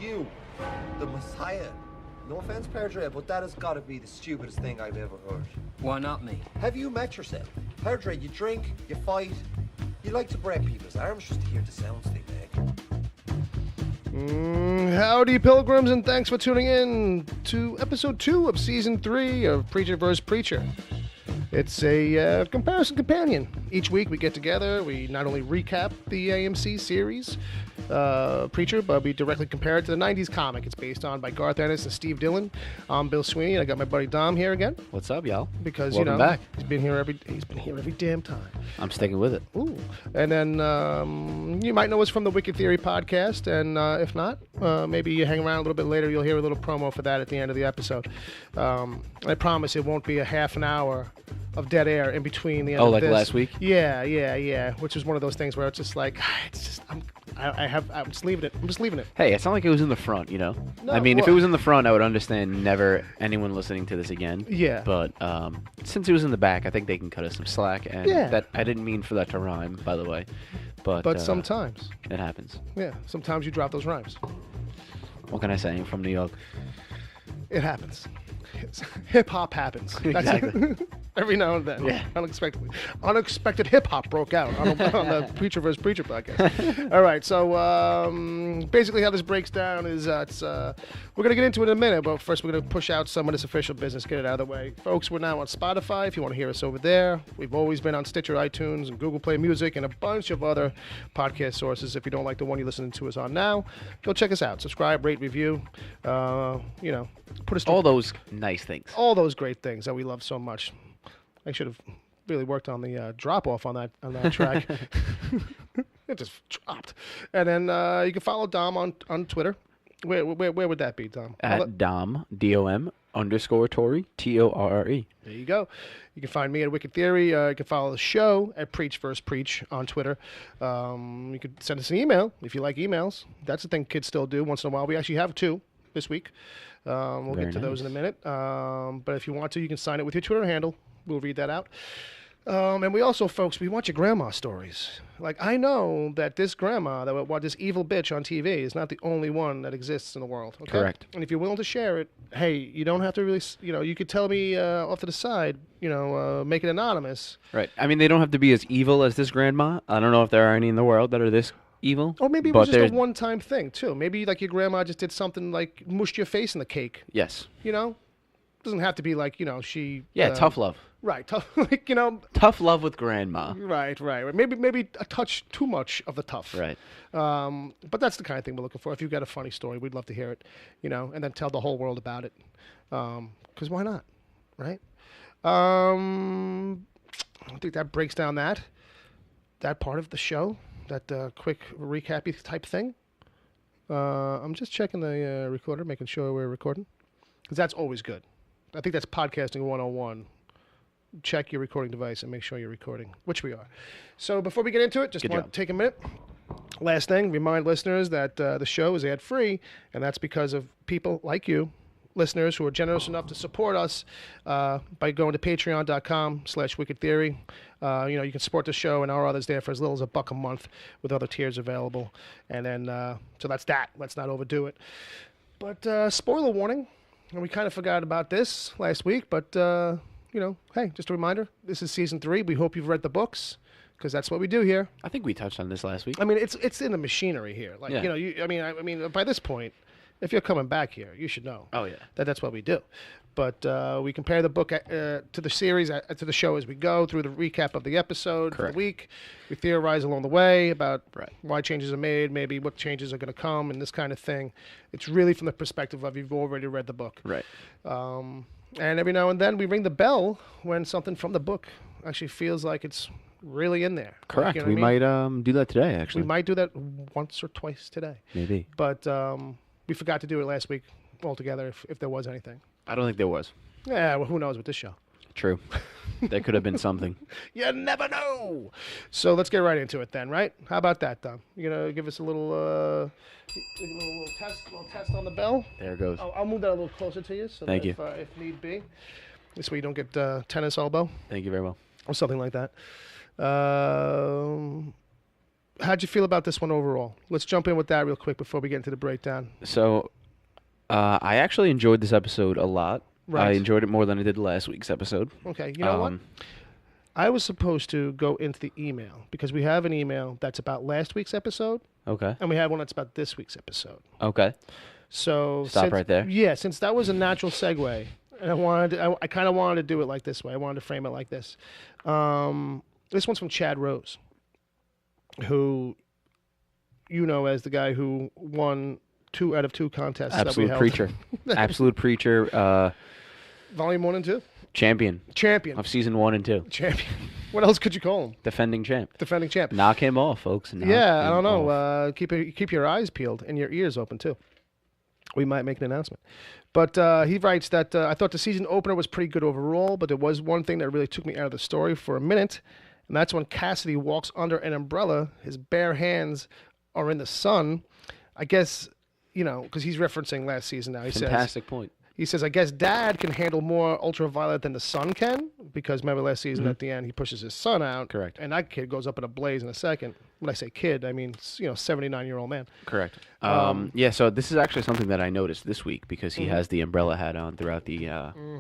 You, the Messiah. No offense, Perdre, but that has got to be the stupidest thing I've ever heard. Why not me? Have you met yourself? Perdre, you drink, you fight, you like to break people's arms just to hear the sounds they make. Howdy, pilgrims, and thanks for tuning in to episode 2 of season 3 of Preacher vs. Preacher. It's a comparison companion. Each week we get together, we not only recap the AMC series, Preacher, but we directly compare it to the 90s comic. It's based on by Garth Ennis and Steve Dillon. I'm Bill Sweeney, and I got my buddy Dom here again. What's up, y'all? Because, Welcome back. he's been here every damn time. I'm sticking with it. Ooh. And then you might know us from the Wicked Theory podcast, and if not, maybe you hang around a little bit later, you'll hear a little promo for that at the end of the episode. I promise it won't be a half an hour of dead air in between the end of this. Oh, like last week? Yeah. Which is one of those things where it's just like, I'm just leaving it. I'm just leaving it. Hey, it's not like it was in the front, you know? No, I mean, if it was in the front, I would understand never anyone listening to this again. Yeah. But since it was in the back, I think they can cut us some slack. And that I didn't mean for that to rhyme, by the way. But sometimes. It happens. Yeah, sometimes you drop those rhymes. What can I say? I'm from New York. It happens. Hip-hop happens. Exactly. Every now and then. Yeah. Unexpectedly. Unexpected hip-hop broke out on the Preacher vs. Preacher podcast. All right, so basically how this breaks down is we're going to get into it in a minute, but first we're going to push out some of this official business, get it out of the way. Folks, we're now on Spotify if you want to hear us over there. We've always been on Stitcher, iTunes, and Google Play Music, and a bunch of other podcast sources. If you don't like the one you're listening to us on now, go check us out. Subscribe, rate, review, put us All those nice things. all those great things that we love so much. I should have really worked on the drop off on that track. It just dropped. And then you can follow Dom on Twitter. Where would that be, Dom? At Dom, D-O-M, _ Tory, T-O-R-R-E. There you go. You can find me at Wicked Theory. You can follow the show at Preach vs. Preach on Twitter. You can send us an email if you like emails. That's the thing kids still do once in a while. We actually have 2 this week. We'll get to those in a minute. But if you want to, you can sign it with your Twitter handle. We'll read that out. And we also, folks, we want your grandma stories. Like, I know that this grandma, this evil bitch on TV is not the only one that exists in the world. Okay? Correct. And if you're willing to share it, hey, you don't have to really, you could tell me off to the side, make it anonymous. Right. I mean, they don't have to be as evil as this grandma. I don't know if there are any in the world that are this evil. Or maybe it was just a one-time thing, too. Maybe, like, your grandma just did something like mushed your face in the cake. Yes. Doesn't have to be like, she... Yeah, tough love. Right. Tough love with grandma. Right. Maybe a touch too much of the tough. Right. But that's the kind of thing we're looking for. If you've got a funny story, we'd love to hear it, and then tell the whole world about it. Because why not? Right? I think that breaks down that part of the show, that quick recap type thing. I'm just checking the recorder, making sure we're recording. Because that's always good. I think that's podcasting 101. Check your recording device and make sure you're recording, which we are. So before we get into it, just want to take a minute. Last thing, remind listeners that the show is ad-free, and that's because of people like you, listeners who are generous enough to support us by going to patreon.com/wickedtheory. You can support the show and our others there for as little as $1 a month with other tiers available. And then, so that's that. Let's not overdo it. But spoiler warning, and we kind of forgot about this last week, but... hey, just a reminder, this is season 3. We hope you've read the books, because that's what we do here. I think we touched on this last week. I mean, it's in the machinery here. Like, yeah. I mean, by this point, if you're coming back here, you should know. Oh, yeah. That's what we do. But we compare the book to the series, to the show as we go through the recap of the episode for the week. We theorize along the way about why changes are made, maybe what changes are going to come, and this kind of thing. It's really from the perspective of you've already read the book. Right. And every now and then we ring the bell when something from the book actually feels like it's really in there. Correct. We might do that today, actually. We might do that once or twice today. Maybe. But we forgot to do it last week altogether, if there was anything. I don't think there was. Yeah, well, who knows with this show. True. There could have been something. You never know. So let's get right into it then, right? How about that, Dom? You gonna give us a little test on the bell? There it goes. I'll move that a little closer to you. So Thank you. If need be. This way you don't get tennis elbow. Thank you very well. Or something like that. how'd you feel about this one overall? Let's jump in with that real quick before we get into the breakdown. So, I actually enjoyed this episode a lot. Right. I enjoyed it more than I did last week's episode. Okay, you know what? I was supposed to go into the email because we have an email that's about last week's episode, Okay. and we have one that's about this week's episode. Okay. So Stop right there. Yeah, since that was a natural segue, and I kind of wanted to do it like this way. I wanted to frame it like this. This one's from Chad Rose, who you know as the guy who won 2 out of 2 contests that we held. Absolute preacher. Volume 1 and 2. Champion Champion. of season 1 and 2. Champion. What else could you call him? Defending champ. Defending champ. Knock him off, folks. Knock Yeah, I him don't know. off. Keep your eyes peeled and your ears open too. We might make an announcement. But he writes that I thought the season opener was pretty good overall, but there was one thing that really took me out of the story for a minute, and that's when Cassidy walks under an umbrella. His bare hands are in the sun. I guess, because he's referencing last season now. Fantastic point. He says, I guess Dad can handle more ultraviolet than the sun can, because remember last season at the end he pushes his son out. Correct. And that kid goes up in a blaze in a second. When I say kid, I mean 79-year-old man. Correct. Yeah. So this is actually something that I noticed this week because he has the umbrella hat on throughout the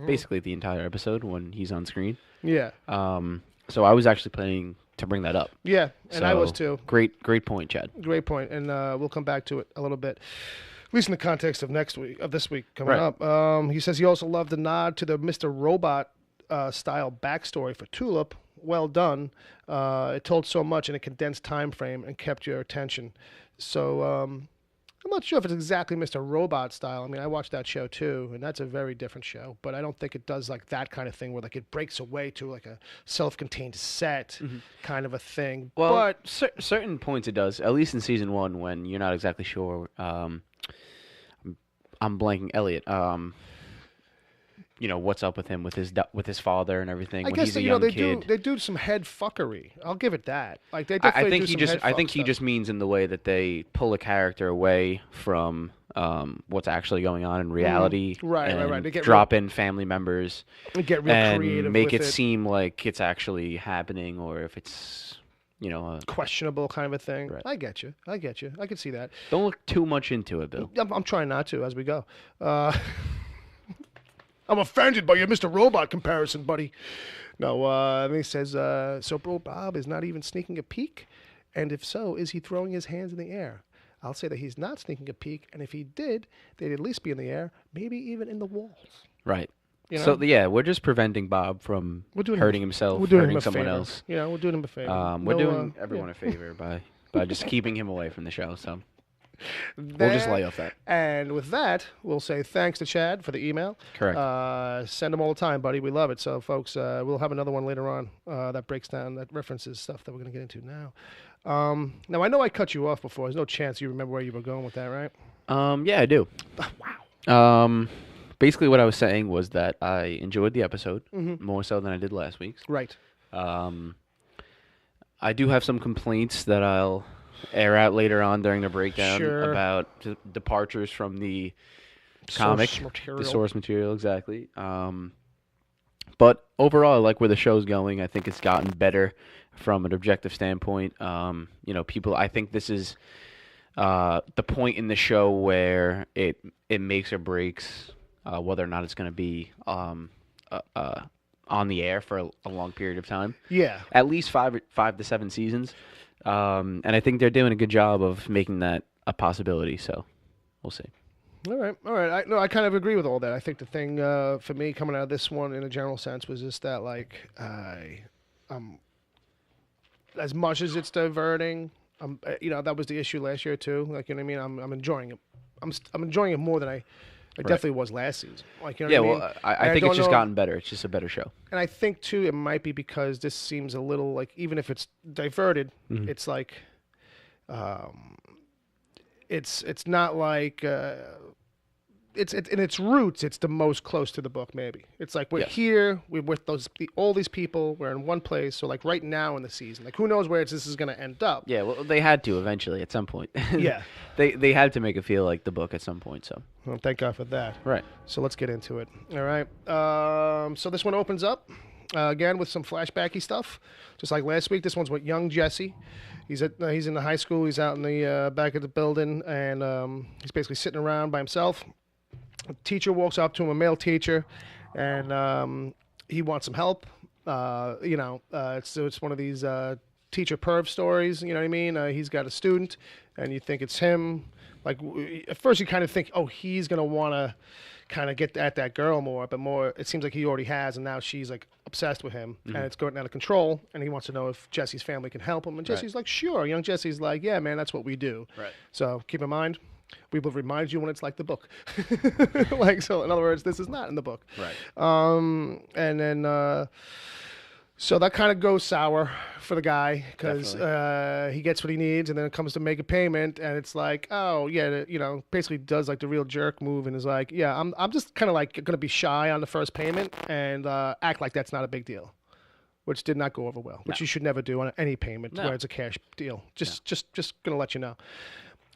basically the entire episode when he's on screen. Yeah. So I was actually planning to bring that up. Yeah, and I was too. Great point, Chad. Great point, and we'll come back to it a little bit. At least in the context of this week coming up. He says he also loved the nod to the Mr. Robot style backstory for Tulip. Well done. It told so much in a condensed time frame and kept your attention. So I'm not sure if it's exactly Mr. Robot style. I mean, I watched that show too, and that's a very different show. But I don't think it does like that kind of thing where like it breaks away to like a self-contained set kind of a thing. Well, but certain points it does. At least in season 1, when you're not exactly sure. I'm blanking Elliot. What's up with him with his father and everything. I when guess he's a young kid. they do some head fuckery. I'll give it that. Like they I definitely think do he some just head I fuck think he stuff. just means in the way that they pull a character away from what's actually going on in reality. Right. And They get drop in family members. They get real and creative make with it seem like it's actually happening, or if it's questionable kind of a thing. Right. I get you. I can see that. Don't look too much into it, Bill. I'm trying not to as we go. I'm offended by your Mr. Robot comparison, buddy. No, and he says, so bro Bob is not even sneaking a peek? And if so, is he throwing his hands in the air? I'll say that he's not sneaking a peek, and if he did, they'd at least be in the air, maybe even in the walls. Right. You know? So yeah, we're just preventing Bob from hurting himself, hurting someone else. We're doing him a favor. We're doing everyone a favor by just keeping him away from the show. So we'll just lay off that. And with that, we'll say thanks to Chad for the email. Correct. Send them all the time, buddy. We love it. So, folks, we'll have another one later on that breaks down, that references stuff that we're going to get into now. Now, I know I cut you off before. There's no chance you remember where you were going with that, right? Yeah, I do. Wow. Basically, what I was saying was that I enjoyed the episode more so than I did last week's. Right. I do have some complaints that I'll air out later on during the breakdown about departures from the comic, the source material, exactly. But overall, I like where the show's going. I think it's gotten better from an objective standpoint. People. I think this is the point in the show where it makes or breaks whether or not it's going to be on the air for a long period of time. Yeah. At least 5 to 7 seasons. And I think they're doing a good job of making that a possibility. So we'll see. All right. I kind of agree with all that. I think the thing for me coming out of this one in a general sense was just that, like, as much as it's diverting, that was the issue last year too. Like, you know what I mean? I'm enjoying it. I'm enjoying it more than I definitely was last season. Like, you know what I mean? Well, I think it's just gotten better. It's just a better show. And I think too, it might be because this seems a little like, even if it's diverted, it's like, it's not like it's in its roots. It's the most close to the book, maybe. It's like we're here, we're with all these people, we're in one place. So like right now in the season, like who knows where this is going to end up? Yeah, well, they had to eventually at some point. Yeah, they had to make it feel like the book at some point. So well, thank God for that. Right. So let's get into it. All right. So this one opens up again with some flashbacky stuff, just like last week. This one's with young Jesse. He's in the high school. He's out in the back of the building, and he's basically sitting around by himself. A teacher walks up to him, a male teacher, and he wants some help. It's one of these teacher perv stories. You know what I mean? He's got a student, and you think it's him. Like at first, you kind of think, oh, he's gonna want to kind of get at that girl more, but more it seems like he already has, and now she's like obsessed with him, and it's going out of control, and he wants to know if Jesse's family can help him, and Jesse's like, sure. Young Jesse's like, yeah, man, that's what we do. Right. So keep in mind, we will remind you when it's like the book. Like, so in other words, this is not in the book. Right. And then so that kind of goes sour for the guy because he gets what he needs, and then it comes to make a payment, and it's like, oh yeah, basically does like the real jerk move, and is like, yeah, I'm just kind of like gonna be shy on the first payment and act like that's not a big deal, which did not go over well. Which you should never do on any payment where it's a cash deal. Just gonna let you know.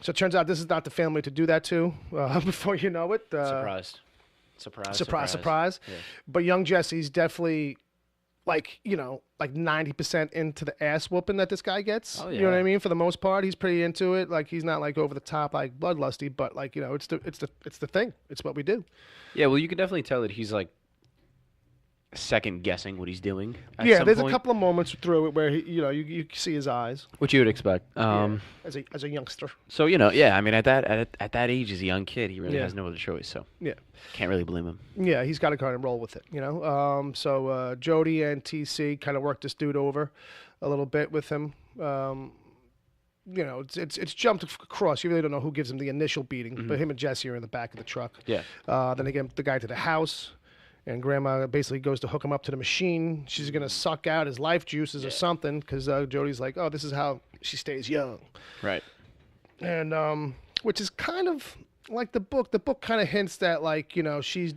So it turns out this is not the family to do that to. Before you know it, Surprise. Yeah. But young Jesse's definitely, like 90% into the ass whooping that this guy gets. Oh, yeah. You know what I mean? For the most part, he's pretty into it. Like, he's not like over the top, like bloodlusty, but like, it's the thing. It's what we do. Yeah, well, you can definitely tell that he's like second guessing what he's doing. Yeah, there's a couple of moments through it where he, you see his eyes. Which you would expect. As a youngster. So yeah, I mean, at that age, as a young kid, he really has no other choice. So yeah, can't really blame him. Yeah, he's got to kind of roll with it, So Jody and TC kind of work this dude over a little bit with him. It's jumped across. You really don't know who gives him the initial beating, but him and Jesse are in the back of the truck. Yeah. Then they get the guy to the house. And Grandma basically goes to hook him up to the machine. She's going to suck out his life juices or something because Jody's like, oh, this is how she stays young. Right. And which is kind of like the book. The book kind of hints that, like, she's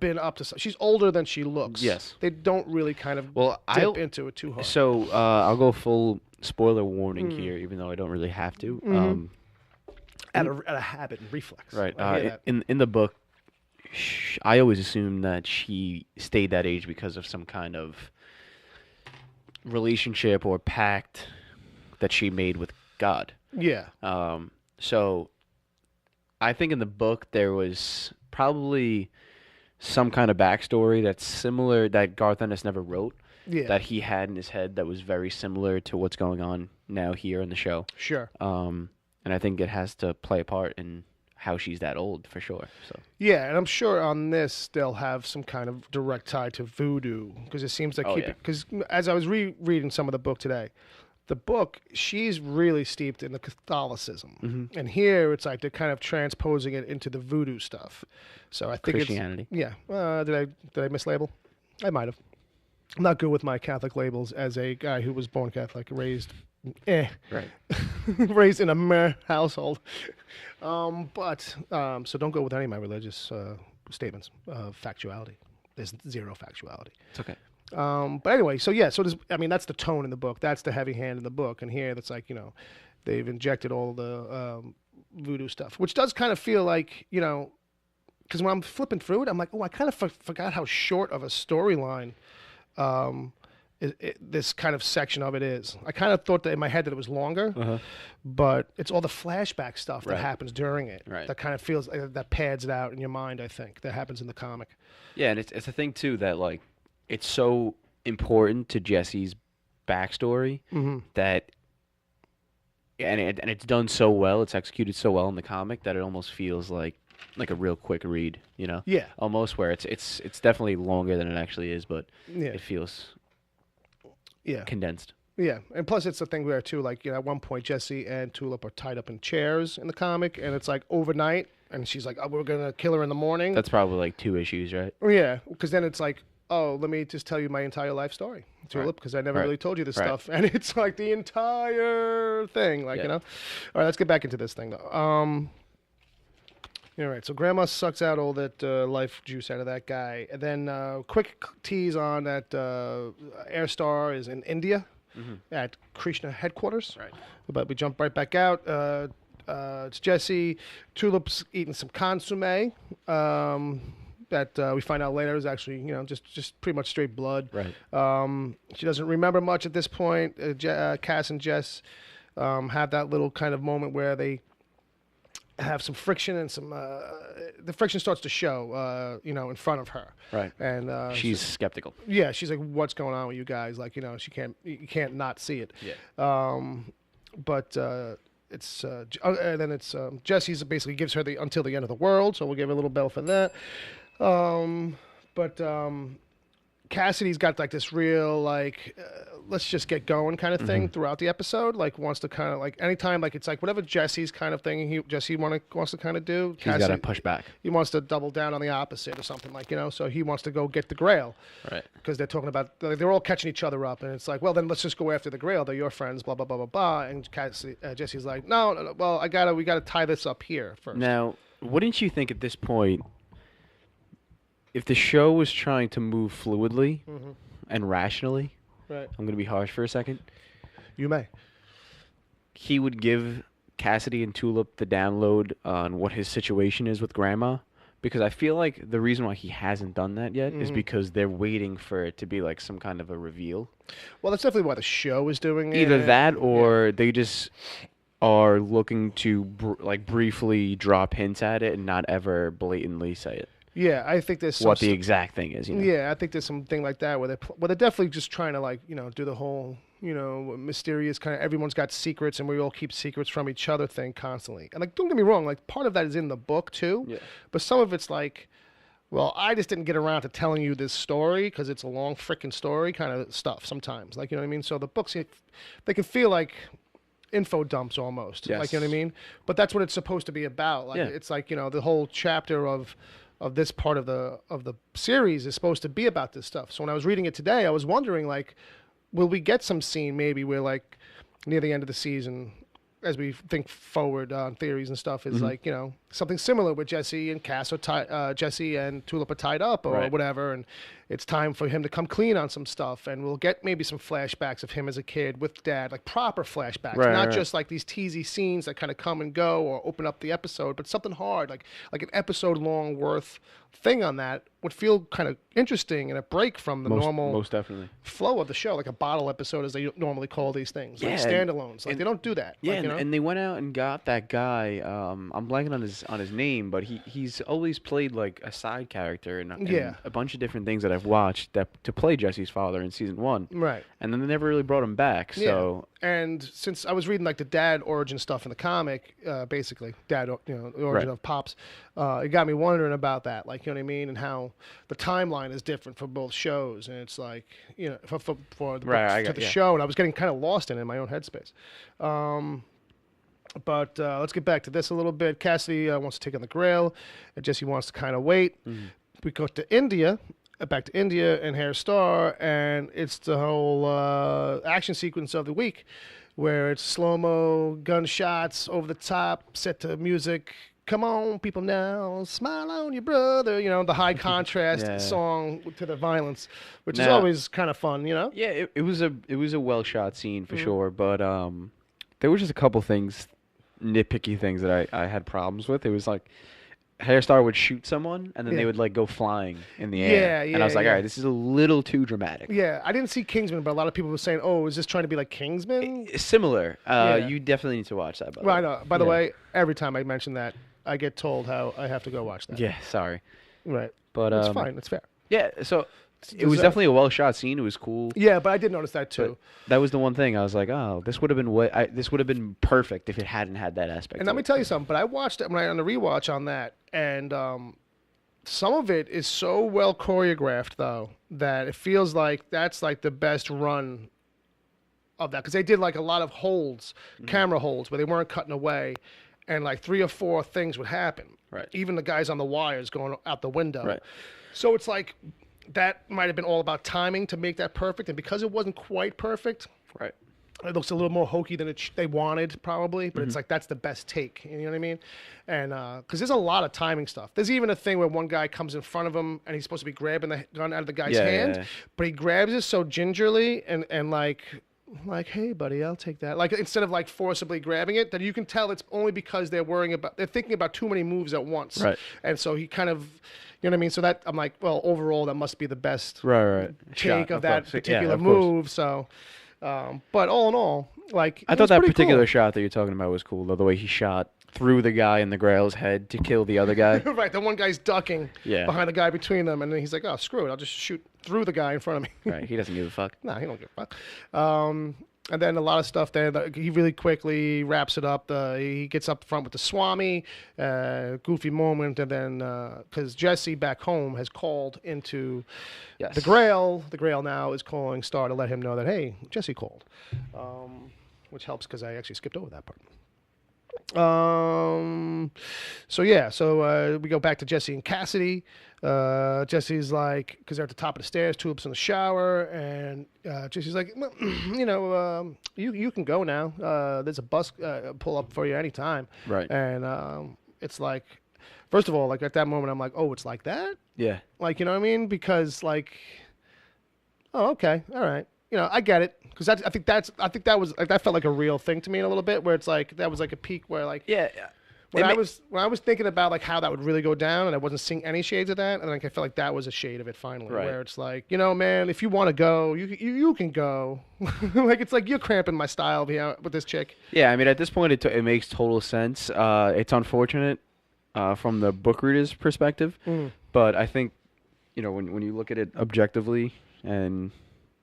been up to she's older than she looks. Yes. They don't really kind of dip into it too hard. So I'll go full spoiler warning here, even though I don't really have to. At a habit and reflex. Right. In the book, I always assumed that she stayed that age because of some kind of relationship or pact that she made with God. Yeah. So I think in the book there was probably some kind of backstory that's similar that Garth Ennis never wrote. Yeah. That he had in his head that was very similar to what's going on now here in the show. Sure. And I think it has to play a part in how she's that old for sure. So yeah, and I'm sure on this they'll have some kind of direct tie to voodoo because it seems like because as I was rereading some of the book today, the book she's really steeped in the Catholicism, and here it's like they're kind of transposing it into the voodoo stuff. So I think Christianity. Did I mislabel? I might have. I'm not good with my Catholic labels as a guy who was born Catholic, raised. Right. Raised in a meh household. So don't go with any of my religious statements. Factuality. There's zero factuality. It's okay. But anyway, so that's the tone in the book. That's the heavy hand in the book. And here, that's like, they've injected all the voodoo stuff, which does kind of feel like, because when I'm flipping through it, I'm like, oh, I kind of forgot how short of a storyline this kind of section of it is. I kind of thought that in my head that it was longer, but it's all the flashback stuff that happens during it that kind of feels that pads it out in your mind. I think that happens in the comic. Yeah, and it's a thing too that like it's so important to Jesse's backstory that, and it's done so well. It's executed so well in the comic that it almost feels like a real quick read. Yeah, almost where it's definitely longer than it actually is, but it feels. Yeah, condensed. Yeah, and plus it's a thing where too, like at one point Jesse and Tulip are tied up in chairs in the comic, and it's like overnight, and she's like, "Oh, we're gonna kill her in the morning." That's probably like 2 issues, right? Yeah, because then it's like, "Oh, let me just tell you my entire life story, Tulip, because I never really told you this stuff," and it's like the entire thing, like All right, let's get back into this thing though. All right, so Grandma sucks out all that life juice out of that guy. And then quick tease on that Airstar is in India at Krishna headquarters. Right. But we jump right back out. It's Jesse. Tulip's eating some consomme. that we find out later is actually, just pretty much straight blood. Right. She doesn't remember much at this point. Cass and Jess have that little kind of moment where they have some friction and the friction starts to show, in front of her. Right. And she's skeptical. Yeah, she's like, "What's going on with you guys?" Like, you can't not see it. Yeah. But it's and then it's Jesse's basically gives her the until the end of the world, so we'll give her a little bell for that. But Cassidy's got like this real let's just get going kind of thing throughout the episode. Like wants to kind of like anytime it's like whatever Jesse's kind of thing Jesse wants to kind of do. He's got to push back. He wants to double down on the opposite or something so he wants to go get the Grail. Right. Because they're talking about they're all catching each other up and it's like, well then let's just go after the Grail. They're your friends. Blah blah blah blah blah. And Jesse's like, no. Well we gotta tie this up here first. Now, wouldn't you think at this point, if the show was trying to move fluidly and rationally, right. I'm going to be harsh for a second. You may. He would give Cassidy and Tulip the download on what his situation is with Grandma, because I feel like the reason why he hasn't done that yet is because they're waiting for it to be like some kind of a reveal. Well, that's definitely why the show is doing it. Either that or they just are looking to briefly drop hints at it and not ever blatantly say it. Yeah, I think there's what the exact thing is. Yeah, I think there's something like that where they're definitely just trying to do the whole mysterious kind of everyone's got secrets and we all keep secrets from each other thing constantly. And don't get me wrong, part of that is in the book too. Yeah. But some of it's well, I just didn't get around to telling you this story because it's a long freaking story kind of stuff sometimes. You know what I mean? So the books, they can feel like info dumps almost. Yes. You know what I mean? But that's what it's supposed to be about. It's the whole chapter of this part of the series is supposed to be about this stuff. So when I was reading it today, I was wondering will we get some scene maybe where near the end of the season, as we think forward on theories and stuff, is something similar with Jesse and Cass or Jesse and Tulip are tied up or whatever, and it's time for him to come clean on some stuff, and we'll get maybe some flashbacks of him as a kid with Dad, proper flashbacks, not just these teasy scenes that kind of come and go or open up the episode, but something hard, like an episode long worth thing on that would feel kind of interesting and a break from the normal most definitely flow of the show, like a bottle episode as they normally call these things, standalones. They don't do that. Yeah, and they went out and got that guy. I'm blanking on his name, but he's always played a side character in a bunch of different things that I've watched to play Jesse's father in season 1. Right. And then they never really brought him back. So and since I was reading the Dad origin stuff in the comic, basically Dad, the origin of Pops, it got me wondering about that, you know what I mean, and how the timeline is different for both shows, and it's for the book to the show, and I was getting kind of lost in my own headspace. But let's get back to this a little bit. Cassidy wants to take on the Grail, and Jesse wants to kind of wait. We go to India. Back to India and Hair Star, and it's the whole action sequence of the week where it's slow-mo, gunshots, over the top, set to music. Come on, people now, smile on your brother. The high contrast song to the violence, which is always kind of fun, Yeah, it was a well-shot scene for sure, but there were just a couple things, nitpicky things that I had problems with. It was Hairstar would shoot someone, and then they would go flying in the air. And I was like, all right, this is a little too dramatic. Yeah, I didn't see Kingsman, but a lot of people were saying, oh, is this trying to be like Kingsman? Similar. You definitely need to watch that, by the way. I know. By the way, every time I mention that, I get told how I have to go watch that. Yeah, sorry. Right. But it's fine. It's fair. Yeah, so it was definitely a well-shot scene. It was cool. Yeah, but I did notice that too. But that was the one thing I was like, oh, this would have been perfect if it hadn't had that aspect. And let me tell you something. But I watched it on the rewatch on that, and some of it is so well choreographed though that it feels like that's the best run of that, because they did a lot of holds, camera holds, where they weren't cutting away, and 3 or 4 things would happen. Right. Even the guys on the wires going out the window. Right. So it's that might have been all about timing to make that perfect, and because it wasn't quite perfect, right, it looks a little more hokey than they wanted probably, but it's that's the best take, you know what I mean? And because there's a lot of timing stuff. There's even a thing where one guy comes in front of him and he's supposed to be grabbing the gun out of the guy's hand, but he grabs it so gingerly and like, hey, buddy, I'll take that. Like, instead of like forcibly grabbing it, then you can tell it's only because they're thinking about too many moves at once. Right. And so he kind of, you know what I mean? So that, I'm like, well, overall, that must be the best right. take of that particular move. So, but all in all, like, I thought that particular shot that you're talking about was cool, though, the way he shot through the guy in the Grail's head to kill the other guy. Right, the one guy's ducking behind the guy between them, and then he's like, oh, screw it, I'll just shoot through the guy in front of me. Right, he doesn't give a fuck. No, he don't give a fuck. And then a lot of stuff there. He really quickly wraps it up. He gets up front with the Swami, goofy moment, and then because Jesse back home has called into the Grail. The Grail now is calling Star to let him know that, hey, Jesse called, which helps because I actually skipped over that part. So we go back to Jesse and Cassidy. Jesse's like, because they're at the top of the stairs, Tulip's in the shower, and Jesse's like, well, you can go now. There's a bus pull up for you anytime. Right. And it's like, first of all, like at that moment, I'm like, oh, it's like that? Yeah. Like, you know what I mean? Because like, oh, okay, all right. I get it. Because I think that felt like a real thing to me in a little bit, where it's like that was like a peak where like when I was thinking about like how that would really go down, and I wasn't seeing any shades of that, and like I felt like that was a shade of it finally, where it's like, man, if you want to go, you can go. Like it's like you're cramping my style with this chick. Yeah, I mean at this point it makes total sense. It's unfortunate from the book reader's perspective, but I think when you look at it objectively and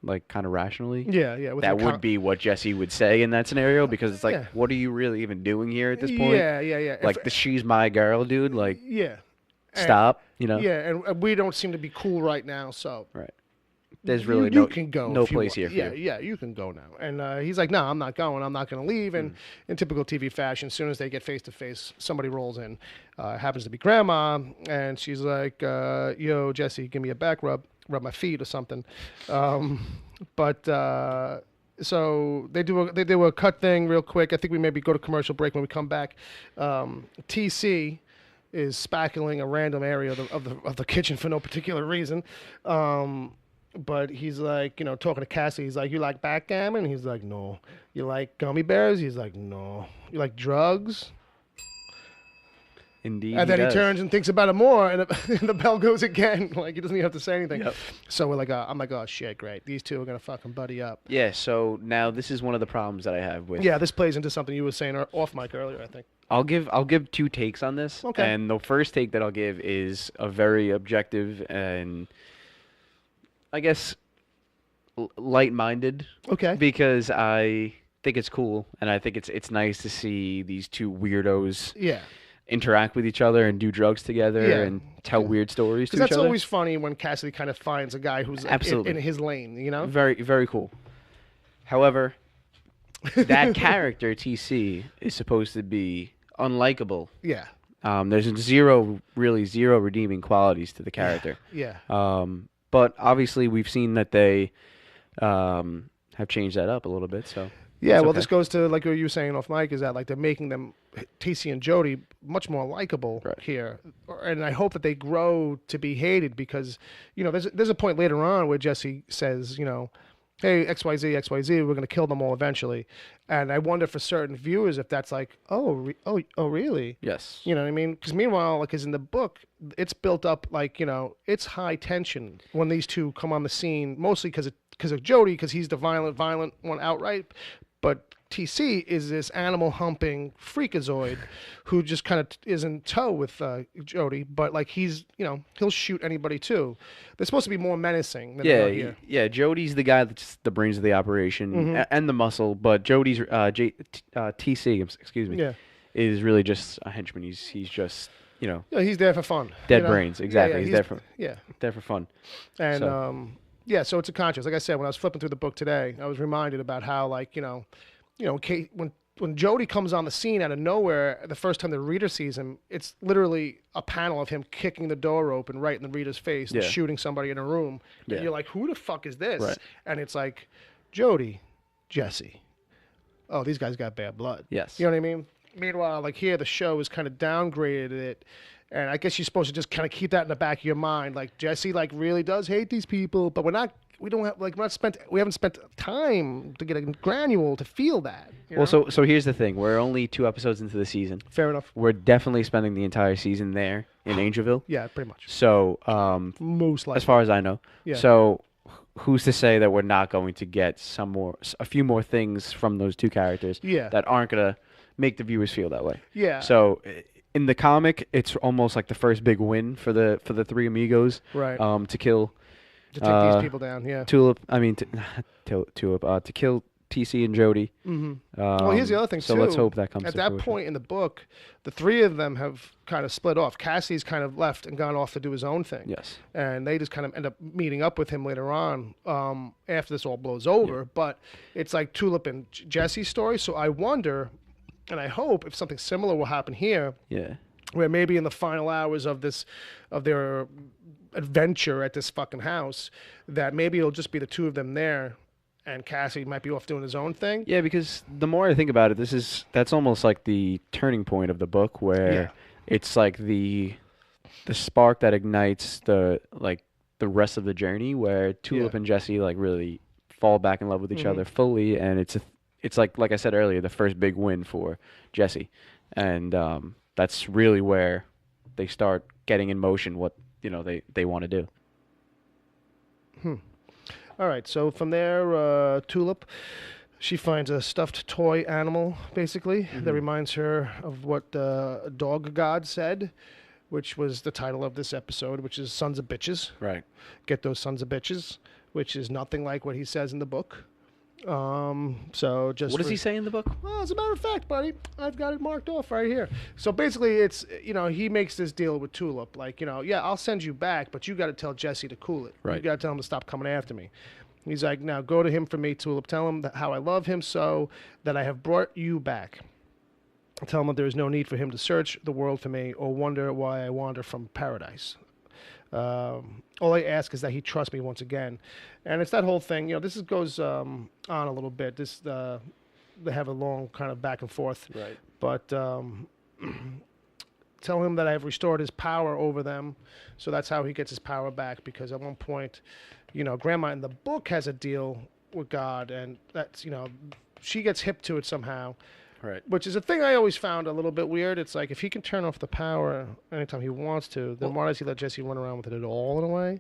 like kind of rationally, that would be what Jesse would say in that scenario, because it's like, what are you really even doing here at this point? Yeah. Like she's my girl, dude. Like, stop. Yeah, and we don't seem to be cool right now, so right. There's really you can go no place here for you. Yeah, you can go now. And he's like, no, I'm not going. I'm not going to leave. And in typical TV fashion, as soon as they get face to face, somebody rolls in. It happens to be Grandma, and she's like, yo, Jesse, give me a back rub my feet or something. So they do a cut thing real quick. I think we maybe go to commercial break. When we come back, TC is spackling a random area of the kitchen for no particular reason. But he's like, talking to Cassie. He's like, you like backgammon? He's like, no. You like gummy bears? He's like, no. You like drugs? Indeed. And then he turns and thinks about it more, and the bell goes again. Like, he doesn't even have to say anything. Yep. So we're like, I'm like, oh shit, great. These two are gonna fucking buddy up. Yeah. So now this is one of the problems that I have with. Yeah, this plays into something you were saying off mic earlier, I think. I'll give two takes on this. Okay. And the first take that I'll give is a very objective and, I guess, light-minded. Okay. Because I think it's cool, and I think it's nice to see these two weirdos. Yeah. Interact with each other and do drugs together and tell weird stories to each other. Because that's always funny when Cassidy kind of finds a guy who's in his lane, Very, very cool. However, that character, TC, is supposed to be unlikable. Yeah. There's zero redeeming qualities to the character. Yeah. But obviously we've seen that they have changed that up a little bit, so... Yeah, well, this goes to, like what you were saying off mic, is that, like, they're making them, TC and Jody, much more likable here. And I hope that they grow to be hated because, there's a point later on where Jesse says, hey, XYZ, we're going to kill them all eventually. And I wonder for certain viewers if that's like, oh, really? Yes. You know what I mean? Because meanwhile, like, as in the book, it's built up like, it's high tension when these two come on the scene, mostly because of Jody, because he's the violent one outright. But TC is this animal-humping freakazoid who just kind of is in tow with Jody, but like he's, he'll shoot anybody too. They're supposed to be more menacing than they are here. Yeah, Jody's the guy that's the brains of the operation and the muscle, but Jody's TC, excuse me, is really just a henchman. He's just, Yeah, he's there for fun. Dead brains, exactly. He's there for fun. And yeah, so it's a contrast. Like I said, when I was flipping through the book today, I was reminded about how, like, when Jody comes on the scene out of nowhere, the first time the reader sees him, it's literally a panel of him kicking the door open right in the reader's face and shooting somebody in a room. And you're like, who the fuck is this? Right. And it's like, Jody, Jesse. Oh, these guys got bad blood. Yes. You know what I mean? Meanwhile, like here, the show has kind of downgraded it. And I guess you're supposed to just kind of keep that in the back of your mind. Like, Jesse, like, really does hate these people, but we're not we don't have like we haven't spent time to get a granule to feel that. Well, so here's the thing: we're only 2 episodes into the season. Fair enough. We're definitely spending the entire season there in Angelville. Yeah, pretty much. So most likely, as far as I know. Yeah. So who's to say that we're not going to get a few more things from those 2 characters? Yeah. That aren't gonna make the viewers feel that way. Yeah. So in the comic, it's almost like the first big win for the 3 amigos. Right. To kill. To take these people down, yeah. Tulip. I mean, Tulip. To kill TC and Jody. Mm-hmm. Well, here's the other thing, so too. let's hope that comes At to that fruition. point in the book, the 3 of them have kind of split off. Cassie's kind of left and gone off to do his own thing. Yes. And they just kind of end up meeting up with him later on after this all blows over. Yeah. But it's like Tulip and Jesse's story. So I wonder, and I hope, if something similar will happen here. Yeah. Where maybe in the final hours of their adventure at this fucking house, that maybe it'll just be the 2 of them there, and Cassie might be off doing his own thing. Yeah, because the more I think about it, that's almost like the turning point of the book, where it's like the spark that ignites the rest of the journey, where Tulip and Jesse like really fall back in love with each other fully, and it's like I said earlier, the first big win for Jesse, and that's really where they start getting in motion what they want to do. All right, so from there, Tulip, she finds a stuffed toy animal, basically, that reminds her of what Dog God said, which was the title of this episode, which is Sons of Bitches. Right. Get those sons of bitches, which is nothing like what he says in the book. So just what does he say in the book? Well, as a matter of fact, buddy, I've got it marked off right here. So basically, it's he makes this deal with Tulip, like I'll send you back, but you got to tell Jesse to cool it. Right. You got to tell him to stop coming after me. He's like, now go to him for me, Tulip. Tell him how I love him, so that I have brought you back. Tell him that there is no need for him to search the world for me or wonder why I wander from paradise. All I ask is that he trust me once again. And it's that whole thing, this goes on a little bit. They have a long kind of back and forth. Right. But tell him that I have restored his power over them. So that's how he gets his power back, because at one point, Grandma in the book has a deal with God, and that's, she gets hip to it somehow. Right. Which is a thing I always found a little bit weird. It's like, if he can turn off the power anytime he wants to, then why does he let Jesse run around with it at all, in a way?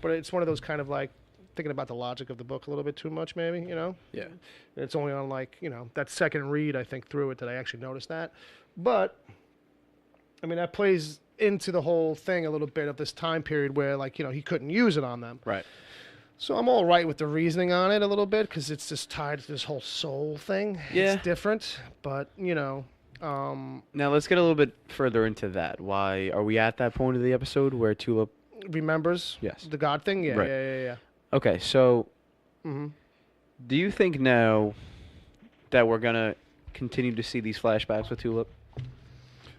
But it's one of those kind of like thinking about the logic of the book a little bit too much, maybe, Yeah. It's only on like, that second read, I think, through it that I actually noticed that. But, I mean, that plays into the whole thing a little bit of this time period where, like, he couldn't use it on them. Right. So I'm all right with the reasoning on it a little bit, because it's just tied to this whole soul thing. Yeah. It's different, but, Now let's get a little bit further into that. Why are we at that point of the episode where Tulip remembers the God thing? Yeah, right. yeah. Okay, so do you think now that we're going to continue to see these flashbacks with Tulip?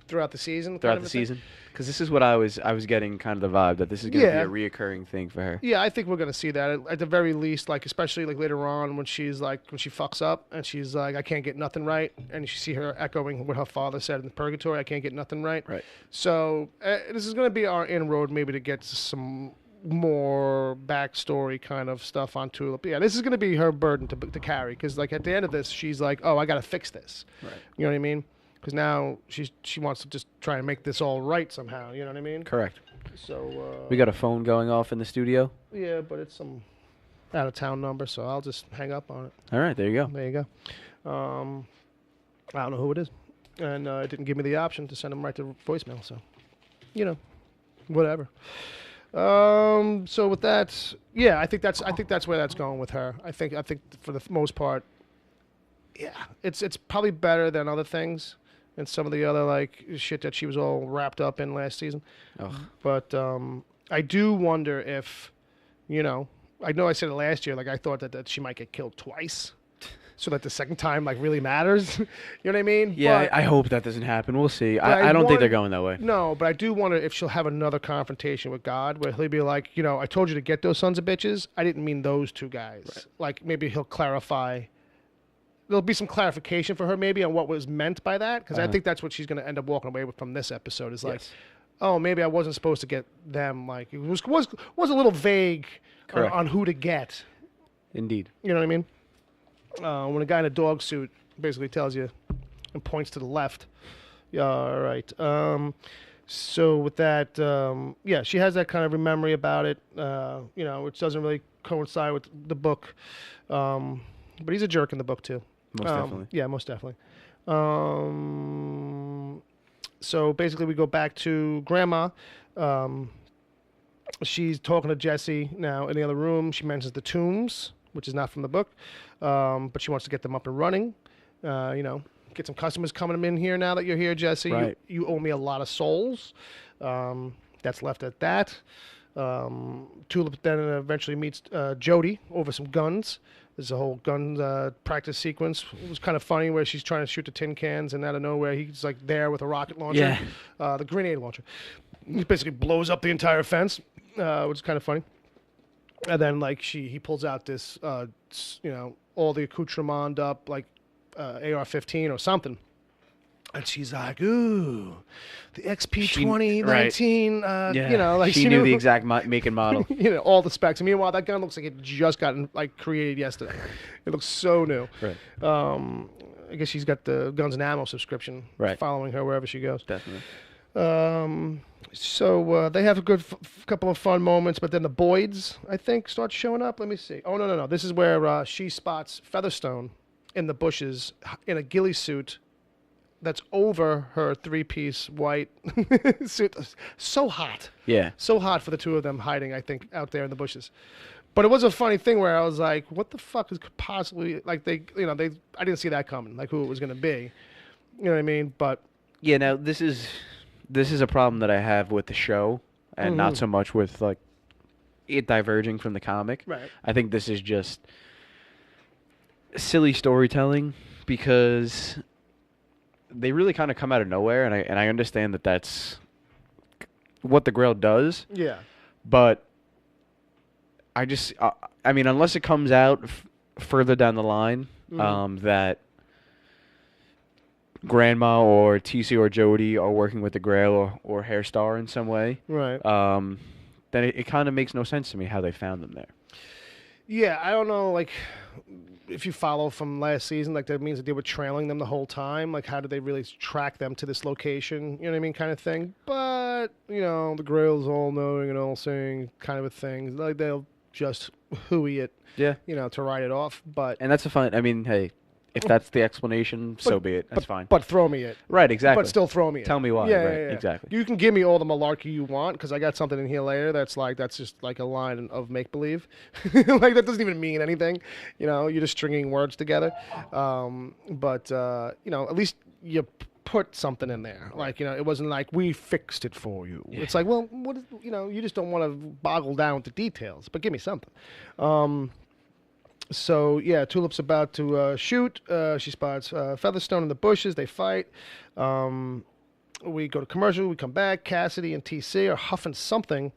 Throughout the season? Throughout the season? Because this is what I was getting kind of the vibe, that this is going to be a reoccurring thing for her. Yeah, I think we're going to see that at the very least, like, especially like later on when she fucks up and she's like, I can't get nothing right. And you see her echoing what her father said in the purgatory, I can't get nothing right. Right. So this is going to be our inroad maybe to get some more backstory kind of stuff on Tulip. Yeah, this is going to be her burden to carry, because like at the end of this, she's like, oh, I got to fix this. Right. You know what I mean? Because now she wants to just try and make this all right somehow. You know what I mean? Correct. So we got a phone going off in the studio. Yeah, but it's some out of town number, so I'll just hang up on it. All right, there you go. There you go. I don't know who it is, and it didn't give me the option to send them right to voicemail. So, whatever. So with that, yeah, I think that's where that's going with her. I think for the most part, yeah, it's probably better than other things and some of the other like shit that she was all wrapped up in last season. Ugh. But I do wonder if, I know I said it last year, like I thought that she might get killed twice, so that the second time like really matters. You know what I mean? Yeah, I hope that doesn't happen. We'll see. I don't think they're going that way. No, but I do wonder if she'll have another confrontation with God where he'll be like, I told you to get those sons of bitches. I didn't mean those 2 guys. Right. Like maybe he'll clarify. There'll be some clarification for her maybe on what was meant by that, because I think that's what she's going to end up walking away with from this episode is like, oh, maybe I wasn't supposed to get them. Like it was a little vague on who to get. Indeed. You know what I mean? When a guy in a dog suit basically tells you and points to the left. Yeah, all right. So with that, she has that kind of memory about it, which doesn't really coincide with the book. But he's a jerk in the book too. Most definitely. Yeah, most definitely. So basically, we go back to Grandma. She's talking to Jesse now in the other room. She mentions the tombs, which is not from the book, but she wants to get them up and running. Get some customers coming in here now that you're here, Jesse. Right. You owe me a lot of souls. That's left at that. Tulip then eventually meets Jody over some guns. There's a whole gun practice sequence. It was kind of funny where she's trying to shoot the tin cans, and out of nowhere he's like there with a rocket launcher, the grenade launcher. He basically blows up the entire fence, which is kind of funny. And then like he pulls out this, all the accoutrement up like AR-15 or something. And she's like, ooh, the XP 2019, right. She knew the exact make and model. All the specs. And meanwhile, that gun looks like it just got created yesterday. It looks so new. Right. I guess she's got the Guns and Ammo subscription following her wherever she goes. Definitely. So they have a good couple of fun moments, but then the Boyds, I think, start showing up. Let me see. Oh, no. This is where she spots Featherstone in the bushes in a ghillie suit that's over her three-piece white suit. So hot. Yeah. So hot for the two of them hiding, I think, out there in the bushes. But it was a funny thing where I was like, what the fuck is possibly, like, I didn't see that coming, like who it was going to be. You know what I mean? But. Yeah, now this is a problem that I have with the show and not so much with, like, it diverging from the comic. Right. I think this is just silly storytelling because they really kind of come out of nowhere, and I understand that that's what the Grail does. Yeah. But I just, unless it comes out further down the line, that Grandma or TC or Jody are working with the Grail or Hairstar in some way, right? Then it kind of makes no sense to me how they found them there. Yeah, I don't know, like, if you follow from last season, like, that means that they were trailing them the whole time. Like, how did they really track them to this location? You know what I mean? Kind of thing. But, the Grail's all-knowing and all-seeing kind of a thing. Like, they'll just hooey it, to write it off. And that's a fun, hey, if that's the explanation, so be it. That's fine. But throw me it. Right, exactly. But still throw me it. Tell me why. Yeah, right, yeah. Exactly. You can give me all the malarkey you want, because I got something in here later that's just like a line of make-believe. Like, that doesn't even mean anything. You're just stringing words together. But at least you put something in there. Like, it wasn't like, we fixed it for you. Yeah. It's like, well, what is, you just don't want to boggle down with the details, but give me something. So, yeah, Tulip's about to shoot. She spots Featherstone in the bushes. They fight. We go to commercial. We come back. Cassidy and TC are huffing something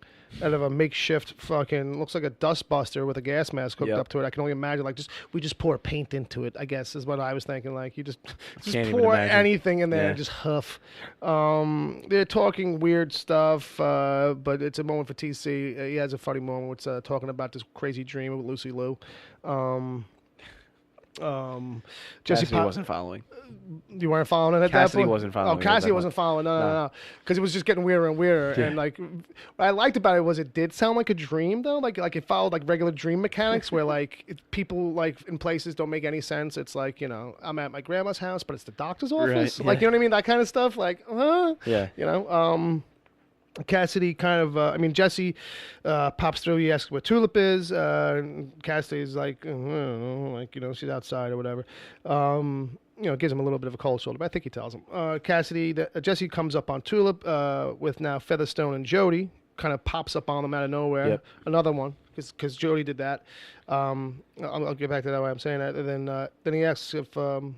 out of a makeshift fucking, looks like a dustbuster with a gas mask hooked up to it. I can only imagine, like, we just pour paint into it, I guess, is what I was thinking. Like, you just pour anything in there and just huff. They're talking weird stuff, but it's a moment for TC. He has a funny moment with talking about this crazy dream with Lucy Liu. Cassidy wasn't following. You weren't following it at Cassidy that point? wasn't following. Oh, Cassidy wasn't following. No. Because it was just getting weirder and weirder. Yeah. And like, what I liked about it was it did sound like a dream though. Like it followed like regular dream mechanics where like people like in places don't make any sense. It's like, I'm at my grandma's house, but it's the doctor's office. Right. Like, you know what I mean? That kind of stuff. Like, Yeah. Cassidy kind of, Jesse pops through. He asks where Tulip is. Cassidy's like, I don't know, she's outside or whatever. Gives him a little bit of a cold shoulder, but I think he tells him. Jesse comes up on Tulip with now Featherstone and Jody. Kind of pops up on them out of nowhere. Yep. Another one, because Jody did that. I'll get back to that way I'm saying that. And then he asks him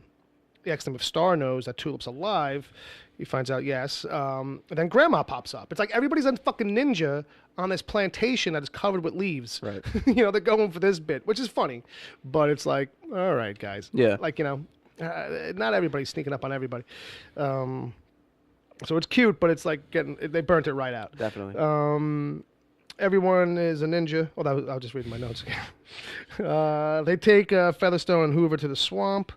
if Star knows that Tulip's alive. He finds out yes. And then Grandma pops up. It's like everybody's a fucking ninja on this plantation that is covered with leaves. Right. They're going for this bit, which is funny. But it's like, all right, guys. Yeah. Like, not everybody's sneaking up on everybody. So it's cute, but it's like they burnt it right out. Definitely. Everyone is a ninja. Well, I'll just read my notes again. They take Featherstone and Hoover to the swamp.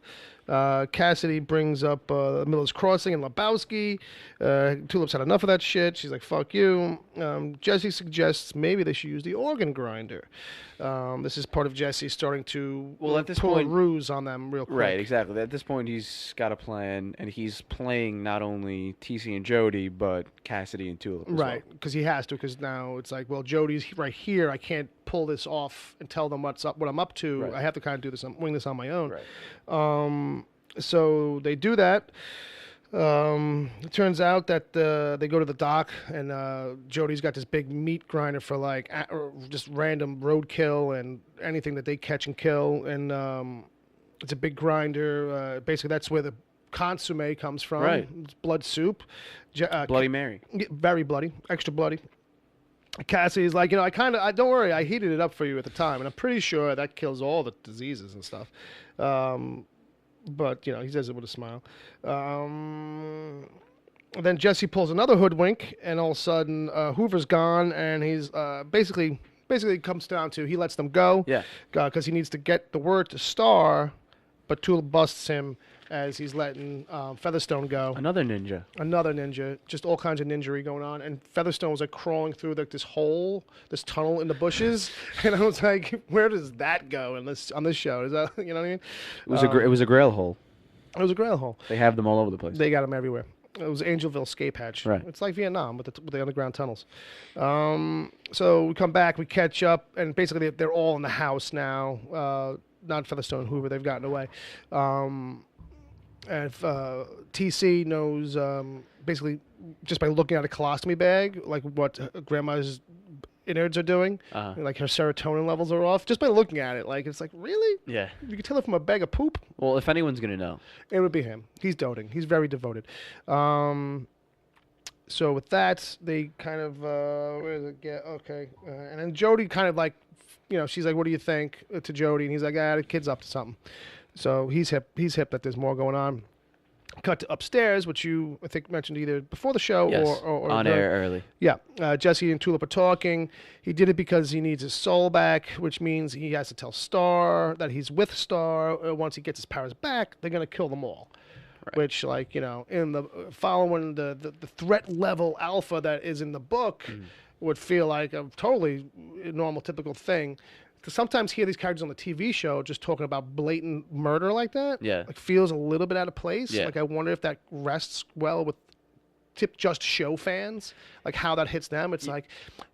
Cassidy brings up Miller's Crossing and Lebowski. Tulip's had enough of that shit. She's like, fuck you. Jesse suggests maybe they should use the organ grinder. This is part of Jesse starting to at this pull point, a ruse on them real quick. Right, exactly. At this point, he's got a plan, and he's playing not only TC and Jody, but Cassidy and Tulip as right, because he has to, because now it's like, well, Jody's right here. I can't pull this off and tell them what I'm up to. Right. I have to kind of do this, wing this on my own. Right. So they do that. It turns out that they go to the dock, and Jody's got this big meat grinder for like just random roadkill and anything that they catch and kill, and it's a big grinder. Basically, that's where the consomme comes from. Right. It's blood soup. Bloody Mary. Very bloody, extra bloody. Cassie's like, I don't worry, I heated it up for you at the time, and I'm pretty sure that kills all the diseases and stuff. But, he says it with a smile. Then Jesse pulls another hoodwink, and all of a sudden, Hoover's gone, and he's basically it comes down to he lets them go. Yeah. Because he needs to get the word to Star, but Tulip busts him as he's letting Featherstone go. Another ninja. Just all kinds of ninjery going on. And Featherstone was like crawling through this tunnel in the bushes. And I was like, where does that go on this show? Is that, you know what I mean? It was a grail hole. It was a grail hole. They have them all over the place. They got them everywhere. It was Angelville Escape Hatch. Right. It's like Vietnam with the underground tunnels. So we come back, we catch up, and basically they're all in the house now. Not Featherstone and Hoover, they've gotten away. And TC knows basically just by looking at a colostomy bag, like what grandma's innards are doing, like her serotonin levels are off. Just by looking at it, like it's like, really? Yeah. You can tell it from a bag of poop. Well, if anyone's gonna know, it would be him. He's doting. He's very devoted. So with that, they kind of where does it get? Okay, and then Jody kind of like, she's like, "What do you think?" to Jody, and he's like, "The kid's up to something." So he's hip that there's more going on. Cut to upstairs, which you, I think, mentioned either before the show or on air early. Yeah. Jesse and Tulip are talking. He did it because he needs his soul back, which means he has to tell Star that he's with Star. Once he gets his powers back, they're going to kill them all. Right. Which, like, in the following the threat level alpha that is in the book would feel like a totally normal, typical thing. To sometimes hear these characters on the TV show just talking about blatant murder like that, like feels a little bit out of place. Yeah. Like I wonder if that rests well with just show fans, like how that hits them. It's like,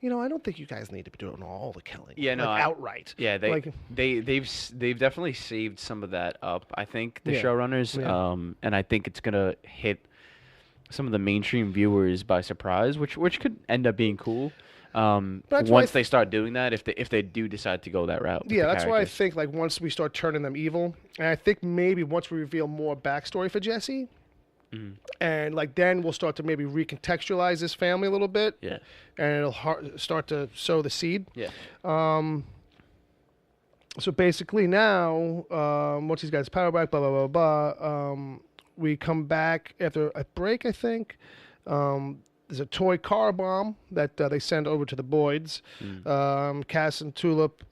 I don't think you guys need to be doing all the killing. Yeah, no, outright. Yeah, they've definitely saved some of that up. I think the showrunners, and I think it's gonna hit some of the mainstream viewers by surprise, which could end up being cool. Once they start doing that, if they do decide to go that route. Yeah, that's why I think like once we start turning them evil, and I think maybe once we reveal more backstory for Jesse, and like then we'll start to maybe recontextualize this family a little bit. Yeah, and it'll start to sow the seed. Yeah. So basically now, once he's got his power back, blah blah blah blah. We come back after a break, I think. There's a toy car bomb that they send over to the Boyds. Cass and Tulip.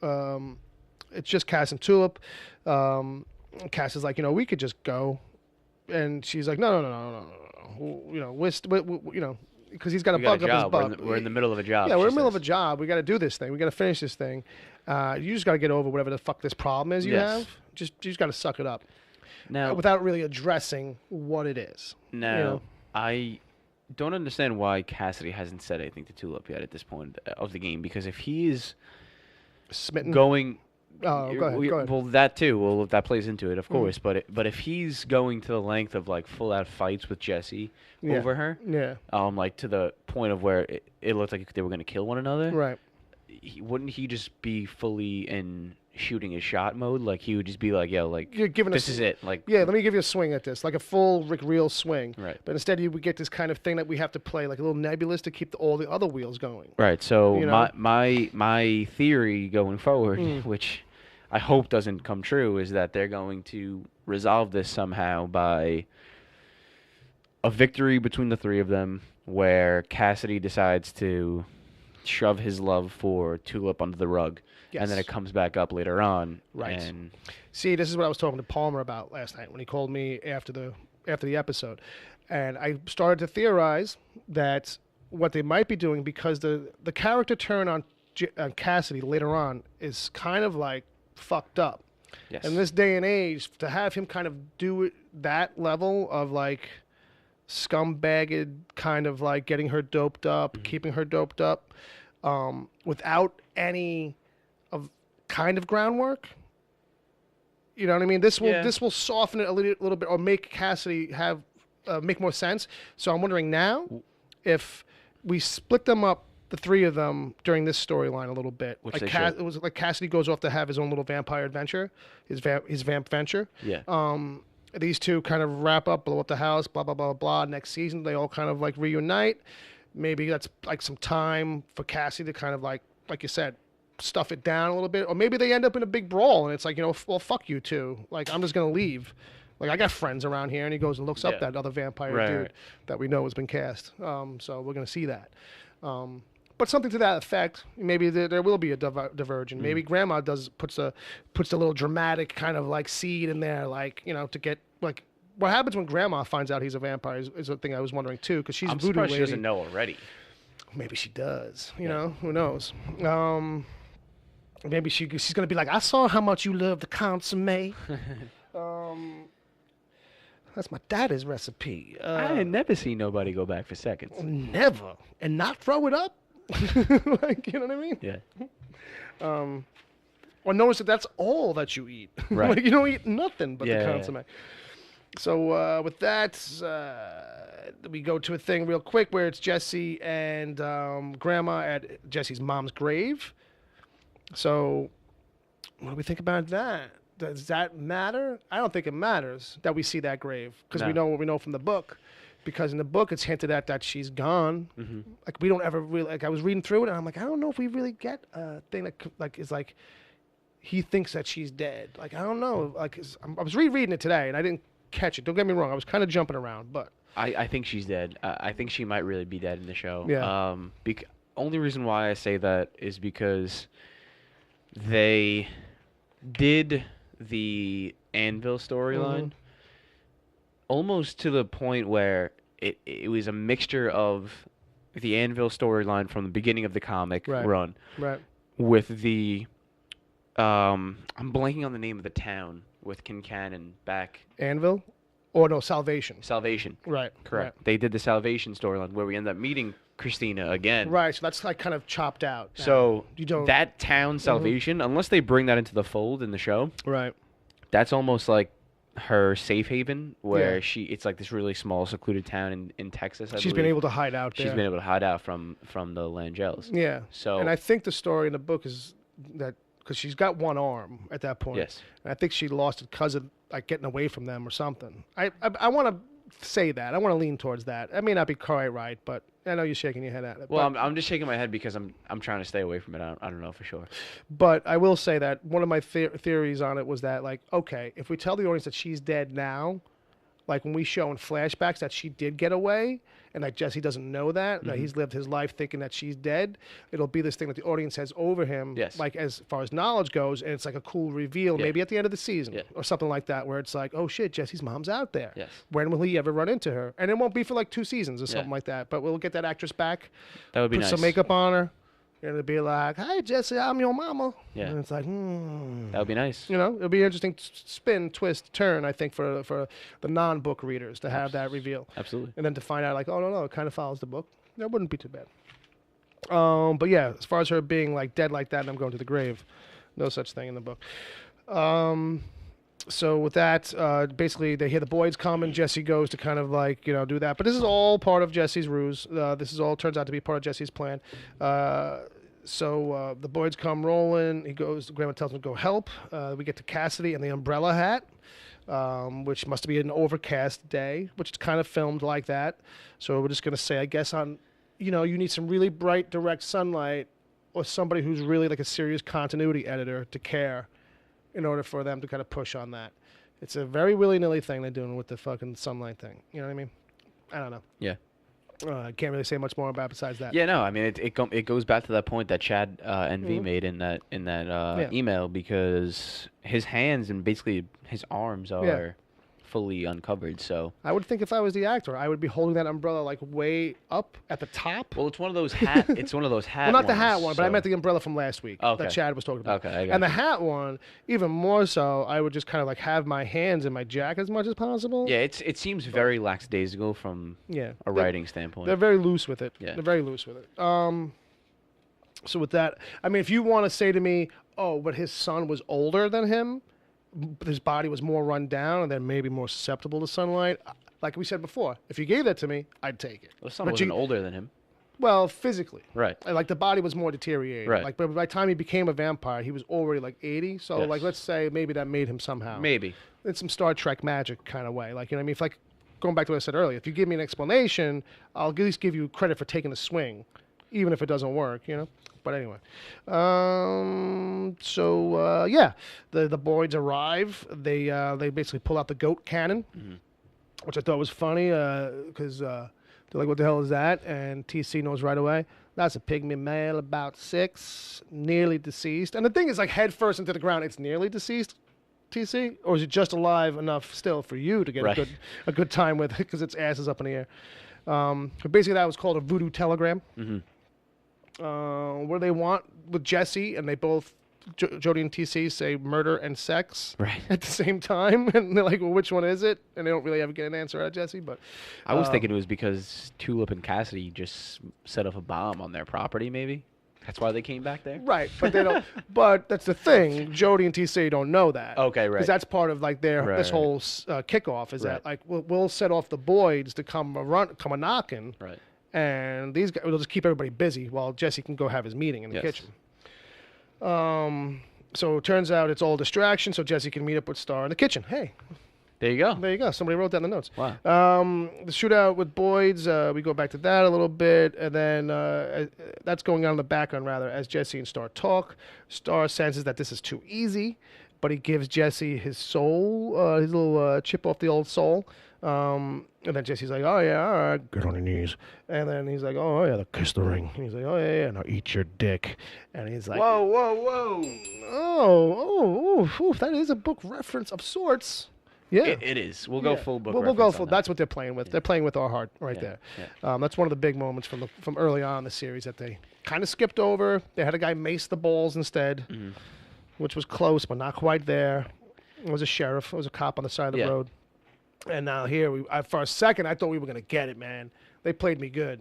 It's just Cass and Tulip. Cass is like, we could just go, and she's like, no. Because he's got a bug up his butt. We're in the middle of a job. Yeah, we're in the middle of a job. We got to do this thing. We got to finish this thing. You just got to get over whatever the fuck this problem is you have. You just got to suck it up. Now, without really addressing what it is. Now, I don't understand why Cassidy hasn't said anything to Tulip yet at this point of the game, because if he is smitten going, go ahead. Well, that too. Well, that plays into it, of course. But if he's going to the length of like full out fights with Jesse over her, like to the point of where it looked like they were going to kill one another, right? Wouldn't he just be fully in shooting his shot mode? Like he would just be like, "Yo, like you're giving this is it." Like, yeah, let me give you a swing at this, like a full Rick Reel swing. Right. But instead, you would get this kind of thing that we have to play, like a little nebulous to keep all the other wheels going. Right. So my theory going forward, which I hope doesn't come true, is that they're going to resolve this somehow by a victory between the three of them where Cassidy decides to shove his love for Tulip under the rug. Yes. And then it comes back up later on. Right. And see, this is what I was talking to Palmer about last night when he called me after the episode. And I started to theorize that what they might be doing, because the character turn on Cassidy later on is kind of like fucked up. yes. In this day and age, to have him kind of do it, that level of like scumbagged kind of like getting her doped up, keeping her doped up, without any of kind of groundwork. You know what I mean? This will soften it a little bit, or make Cassidy have make more sense. So I'm wondering now if we split them up, the three of them, during this storyline a little bit. Which like they should. It was like Cassidy goes off to have his own little vampire adventure, his vamp venture. Yeah. These two kind of wrap up, blow up the house, blah, blah, blah, blah. Next season, they all kind of like reunite. Maybe that's like some time for Cassidy to kind of like you said, stuff it down a little bit. Or maybe they end up in a big brawl and it's like, well, fuck you two. Like, I'm just going to leave. Like, I got friends around here. And he goes and looks up that other vampire dude that we know has been cast. So we're going to see that. But something to that effect. Maybe there will be a diversion. Maybe Grandma puts a little dramatic kind of like seed in there, like, to get like what happens when Grandma finds out he's a vampire is a thing I was wondering too, because she's I'm a voodoo surprised lady. she doesn't know already. Maybe she does. You know, who knows? Maybe she's gonna be like, I saw how much you love the consomme. That's my daddy's recipe. I had never seen nobody go back for seconds. Never. And not throw it up? Like, you know what I mean? Yeah. Or notice that that's all that you eat. Right. Like, you don't eat nothing but the Yeah. consomme. So with that, we go to a thing real quick where it's Jesse and Grandma at Jesse's mom's grave. So what do we think about that? Does that matter? I don't think it matters that we see that grave, because we know what we know from the book. Because in the book, it's hinted at that she's gone. Mm-hmm. Like, we don't ever really, like, I was reading through it and I'm like, I don't know if we really get a thing that like is like he thinks that she's dead. Like, I don't know. Like, I was rereading it today and I didn't catch it. Don't get me wrong. I was kind of jumping around, but I think she's dead. I think she might really be dead in the show. Yeah. Only reason why I say that is because they did the Anvil storyline almost to the point where it was a mixture of the Anvil storyline from the beginning of the comic run with the I'm blanking on the name of the town with Kincannon back. Anvil? Or no, Salvation. Salvation. Right. Correct. Right. They did the Salvation storyline where we end up meeting Christina again. Right, so that's like kind of chopped out. So you don't... that town Salvation, unless they bring that into the fold in the show, right, that's almost like her safe haven, where it's like this really small, secluded town in Texas. She's been able to hide out there. She's been able to hide out from the Langels. Yeah. So, and I think the story in the book is that because she's got one arm at that point. Yes. And I think she lost it because of like getting away from them or something. I want to say that. I want to lean towards that. I may not be quite right, but I know you're shaking your head at it. Well, I'm just shaking my head because I'm trying to stay away from it. I don't know for sure. But I will say that one of my theories on it was that, like, okay, if we tell the audience that she's dead now, like when we show in flashbacks that she did get away and that Jesse doesn't know that he's lived his life thinking that she's dead, it'll be this thing that the audience has over him, like as far as knowledge goes, and it's like a cool reveal maybe at the end of the season or something like that, where it's like, oh shit, Jesse's mom's out there. Yes. When will he ever run into her? And it won't be for like 2 seasons or something like that, but we'll get that actress back. That would be nice. Put some makeup on her. And it'll be like, hi, Jesse, I'm your mama. Yeah. And it's like, that would be nice. You know, it'll be an interesting spin, twist, turn, I think, for the non-book readers to have that reveal. Absolutely. And then to find out, like, oh, no, it kind of follows the book. That wouldn't be too bad. But yeah, as far as her being, like, dead like that and I'm going to the grave, no such thing in the book. So with that, basically they hear the Boyds come and Jesse goes to kind of like, do that. But this is all part of Jesse's ruse. This is all turns out to be part of Jesse's plan. So the Boyds come rolling. Grandma tells him to go help. We get to Cassidy and the umbrella hat, which must be an overcast day, which is kind of filmed like that. So we're just going to say, I guess you need some really bright, direct sunlight or somebody who's really like a serious continuity editor to care in order for them to kind of push on that. It's a very willy-nilly thing they're doing with the fucking sunlight thing. You know what I mean? I don't know. Yeah. I can't really say much more about besides that. Yeah, no, I mean it goes back to that point that Chad NV made in that email, because his hands and basically his arms are fully uncovered. So I would think if I was the actor, I would be holding that umbrella like way up at the top. Well, it's one of those hat. It's one of those hat. Well, not the hat ones, one, but I meant the umbrella from last week that Chad was talking about. Okay, and the hat one, even more so, I would just kind of like have my hands in my jacket as much as possible. Yeah, it seems very lackadaisical from a writing standpoint. They're very loose with it. Yeah. They're very loose with it. So with that, I mean, if you want to say to me, oh, but his son was older than him, his body was more run down and then maybe more susceptible to sunlight, like we said before, if you gave that to me, I'd take it. Well, son wasn't older than him. Well, physically. Right. Like the body was more deteriorated. Right. Like, but by the time he became a vampire, he was already like 80. So, like, let's say maybe that made him somehow. Maybe. In some Star Trek magic kind of way. Like, you know what I mean? If, like, going back to what I said earlier, if you give me an explanation, I'll at least give you credit for taking the swing, even if it doesn't work, you know? But anyway. Yeah. The Boyds arrive. They basically pull out the goat cannon, which I thought was funny because they're like, what the hell is that? And TC knows right away. That's a pygmy male, about 6, nearly deceased. And the thing is, like, head first into the ground, it's nearly deceased, TC? Or is it just alive enough still for you to get a good time with it because its ass is up in the air? But basically, that was called a voodoo telegram. Where they want with Jesse, and they both, Jody and TC, say murder and sex at the same time. And they're like, well, which one is it? And they don't really ever get an answer out of Jesse. But I was thinking it was because Tulip and Cassidy just set off a bomb on their property, maybe. That's why they came back there? Right, but they don't. But that's the thing. Jody and TC don't know that. Okay, right. Because that's part of like their whole kickoff is that like we'll set off the Boyds to come a knocking. Right. And these guys will just keep everybody busy while Jesse can go have his meeting in the kitchen. So it turns out it's all distraction, so Jesse can meet up with Star in the kitchen. Hey. There you go. There you go. Somebody wrote down the notes. Wow. The shootout with Boyds, we go back to that a little bit, and then that's going on in the background, rather, as Jesse and Star talk. Star senses that this is too easy, but he gives Jesse his soul, his little chip off the old soul. And then Jesse's like, oh, yeah, all right, get on your knees. And then he's like, oh, yeah, kiss the ring. And he's like, oh, yeah, now eat your dick. And he's like, whoa, whoa, whoa. Oh, that is a book reference of sorts. Yeah, it is. We'll go full book. We'll go full. That's what they're playing with. Yeah. They're playing with our heart there. Yeah. That's one of the big moments from early on in the series that they kind of skipped over. They had a guy mace the balls instead, which was close but not quite there. It was a sheriff. It was a cop on the side of the road. And now here, for a second, I thought we were gonna get it, man. They played me good.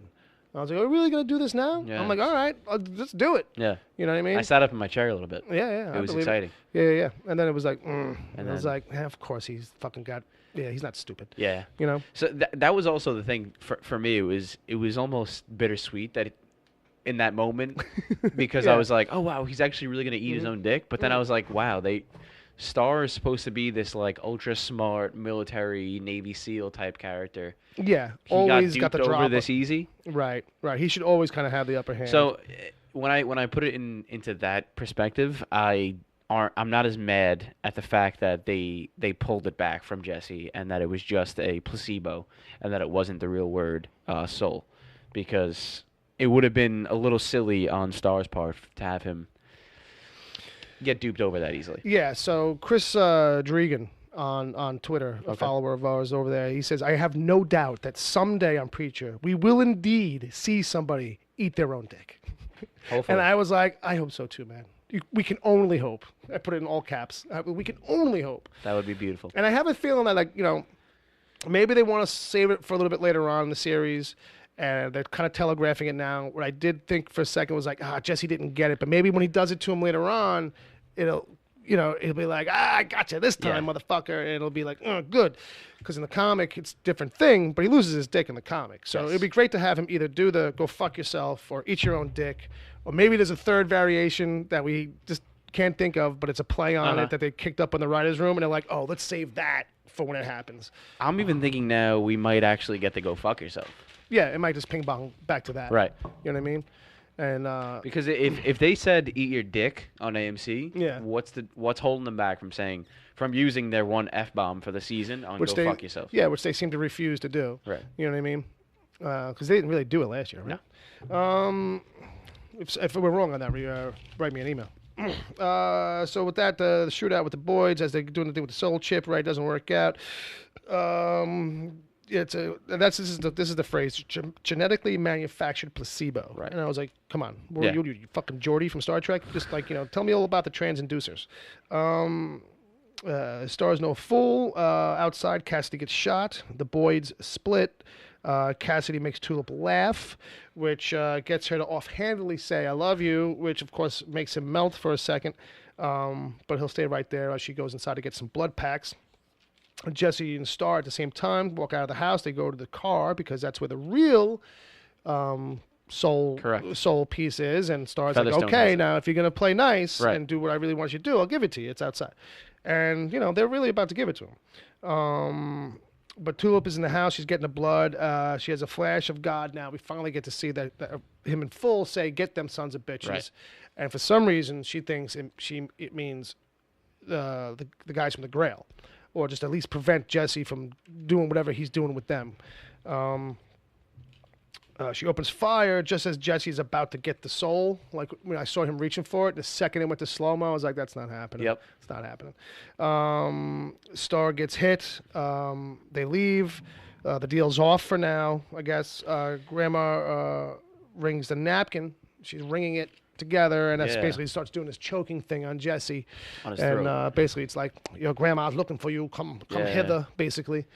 I was like, are we really going to do this now? Yeah. I'm like, all right, let's do it. Yeah. You know what I mean? I sat up in my chair a little bit. Yeah. It was exciting. Yeah. And then it was like, And I was like, of course he's fucking got, he's not stupid. Yeah. You know? So that was also the thing for me. It was almost bittersweet that in that moment because I was like, oh, wow, he's actually really going to eat his own dick. But then I was like, wow, Star is supposed to be this like ultra smart military Navy SEAL type character. Yeah, he always got the drop over this easy. Right. He should always kind of have the upper hand. So when I put it into that perspective, I'm not as mad at the fact that they pulled it back from Jesse and that it was just a placebo and that it wasn't the real word soul, because it would have been a little silly on Star's part to have him get duped over that easily. Yeah, so Chris Dregan on Twitter, a follower of ours over there, he says, I have no doubt that someday on Preacher, we will indeed see somebody eat their own dick. Hopefully. And I was like, I hope so too, man. We can only hope. I put it in all caps. We can only hope. That would be beautiful. And I have a feeling that, like, maybe they want to save it for a little bit later on in the series, and they're kind of telegraphing it now. What I did think for a second was like, Jesse didn't get it, but maybe when he does it to him later on, it'll be like, I gotcha this time, motherfucker, and it'll be like, good, because in the comic it's a different thing, but he loses his dick in the comic, so it'd be great to have him either do the go fuck yourself or eat your own dick, or maybe there's a third variation that we just can't think of, but it's a play on it that they kicked up in the writer's room, and they're like, oh, let's save that for when it happens. I'm even thinking now we might actually get to go fuck yourself. Yeah, it might just ping pong back to that. Right. You know what I mean? And because if they said eat your dick on AMC, yeah, what's holding them back from saying from using their one F-bomb for the season on which go fuck yourself. Yeah, which they seem to refuse to do. Right. You know what I mean? Because they didn't really do it last year, right? No. If we're wrong on that, write me an email. So with that, the shootout with the Boyds as they're doing the thing with the soul chip, right, doesn't work out. This is the phrase, genetically manufactured placebo. Right. And I was like, come on, you fucking Geordi from Star Trek? Just like, tell me all about the transinducers. Star's no fool. Outside, Cassidy gets shot. The Boyds split. Cassidy makes Tulip laugh, which gets her to offhandedly say, I love you, which, of course, makes him melt for a second. But he'll stay right there as she goes inside to get some blood packs. Jesse and Star at the same time walk out of the house. They go to the car because that's where the real soul piece is. And Star's like, okay, now if you're going to play nice and do what I really want you to do, I'll give it to you. It's outside. And, they're really about to give it to him. But Tulip is in the house. She's getting the blood. She has a flash of God now. We finally get to see that him in full say, get them sons of bitches. Right. And for some reason, she thinks it means the guys from the Grail. Or just at least prevent Jesse from doing whatever he's doing with them. She opens fire just as Jesse's about to get the soul. Like when I saw him reaching for it, the second it went to slow-mo, I was like, that's not happening. Yep. It's not happening. Star gets hit. They leave. The deal's off for now, I guess. Grandma rings the napkin. She's ringing it together, and that's basically starts doing this choking thing on Jesse. On his throat. Basically it's like, your grandma's looking for you. Come hither, basically.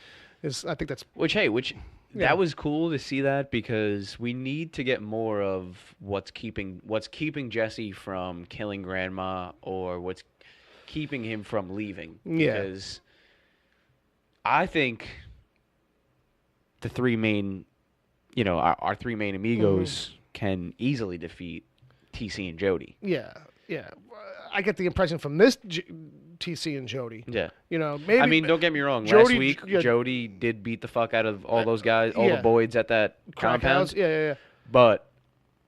I think that's... That was cool to see that because we need to get more of what's keeping Jesse from killing Grandma or what's keeping him from leaving. Yeah. Because I think the three main, our three main amigos can easily defeat TC and Jody. Yeah. I get the impression from this TC and Jody. Yeah. Maybe. I mean, don't get me wrong. Jody, last week, Jody did beat the fuck out of all those guys, all the Boyds at that compound. Yeah. But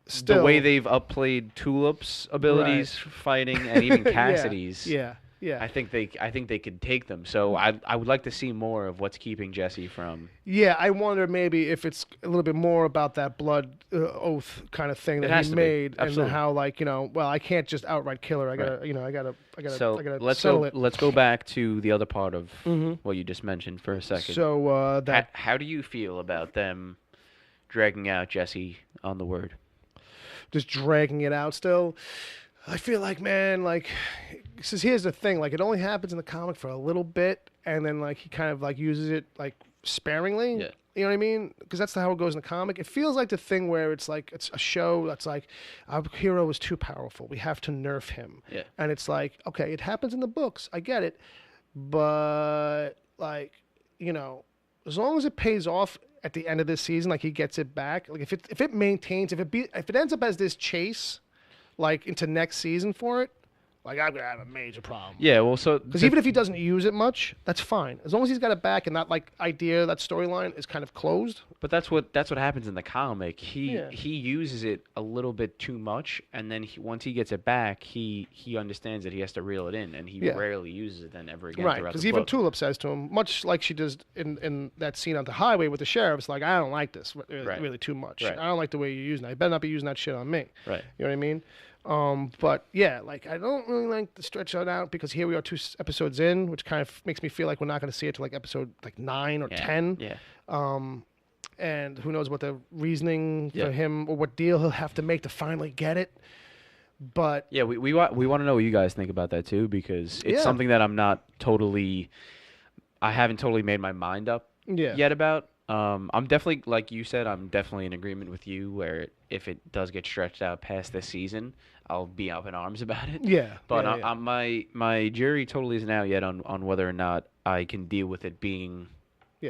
still, the way they've upplayed Tulip's abilities fighting and even Cassidy's. Yeah. I think they could take them. So I would like to see more of what's keeping Jesse from. Yeah, I wonder maybe if it's a little bit more about that blood oath kind of thing that he made, and how I can't just outright kill her. I gotta settle it. Let's go back to the other part of what you just mentioned for a second. So how do you feel about them dragging out Jesse on the word? Just dragging it out still. I feel like, man, because here's the thing, it only happens in the comic for a little bit, and then, he kind of, uses it, sparingly. Yeah. You know what I mean? Because that's how it goes in the comic. It feels like the thing where it's a show that's our hero is too powerful. We have to nerf him. Yeah. And it's okay, it happens in the books. I get it. But, as long as it pays off at the end of this season, he gets it back, if it maintains, if it ends up as this chase... into next season for it, I'm gonna have a major problem. Yeah, well, because even if he doesn't use it much, that's fine as long as he's got it back and that idea, that storyline is kind of closed. But that's what happens in the comic. He uses it a little bit too much, and then once he gets it back, he understands that he has to reel it in, and he rarely uses it then ever again. Right, because even Tulip says to him, much like she does in that scene on the highway with the sheriff, I don't like this really too much. Right. I don't like the way you're using it. You better not be using that shit on me. Right. You know what I mean? But yeah, I don't really like to stretch that out because here we are 2 episodes in, which kind of makes me feel like we're not going to see it till episode 9 or 10. Yeah. And who knows what the reasoning for him or what deal he'll have to make to finally get it. But yeah, we want to know what you guys think about that too, because it's something that I haven't totally made my mind up yet about. I'm definitely, like you said, I'm definitely in agreement with you where if it does get stretched out past this season, I'll be up in arms about it. Yeah. But my jury totally isn't out yet on whether or not I can deal with it being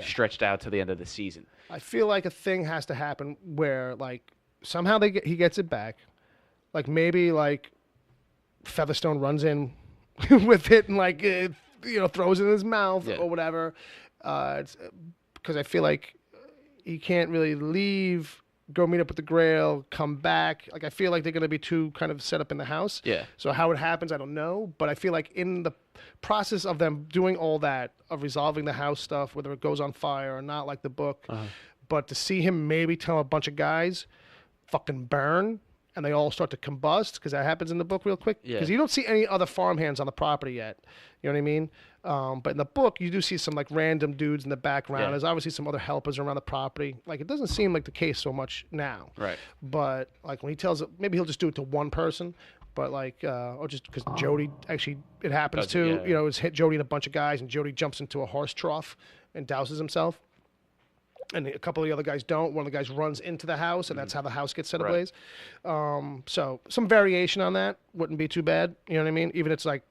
stretched out to the end of the season. I feel like a thing has to happen where somehow he gets it back. Maybe Featherstone runs in with it and throws it in his mouth or whatever. Because I feel like he can't really leave go meet up with the Grail, come back. Like I feel like they're going to be two kind of set up in the house. Yeah. So how it happens, I don't know. But I feel like in the process of them doing all that, of resolving the house stuff, whether it goes on fire or not, like the book, but to see him maybe tell a bunch of guys, fucking burn, and they all start to combust, because that happens in the book real quick. Because you don't see any other farmhands on the property yet. You know what I mean? But in the book, you do see some like random dudes in the background. There's obviously some other helpers around the property. Like it doesn't seem like the case so much now. Right. But like when he tells it, maybe he'll just do it to one person. But like, or just because Jody actually, it happens too. You know, it's hit Jody and a bunch of guys, and Jody jumps into a horse trough and douses himself. And a couple of the other guys don't. One of the guys runs into the house, and that's how the house gets set ablaze. So some variation on that wouldn't be too bad. You know what I mean? Even it's like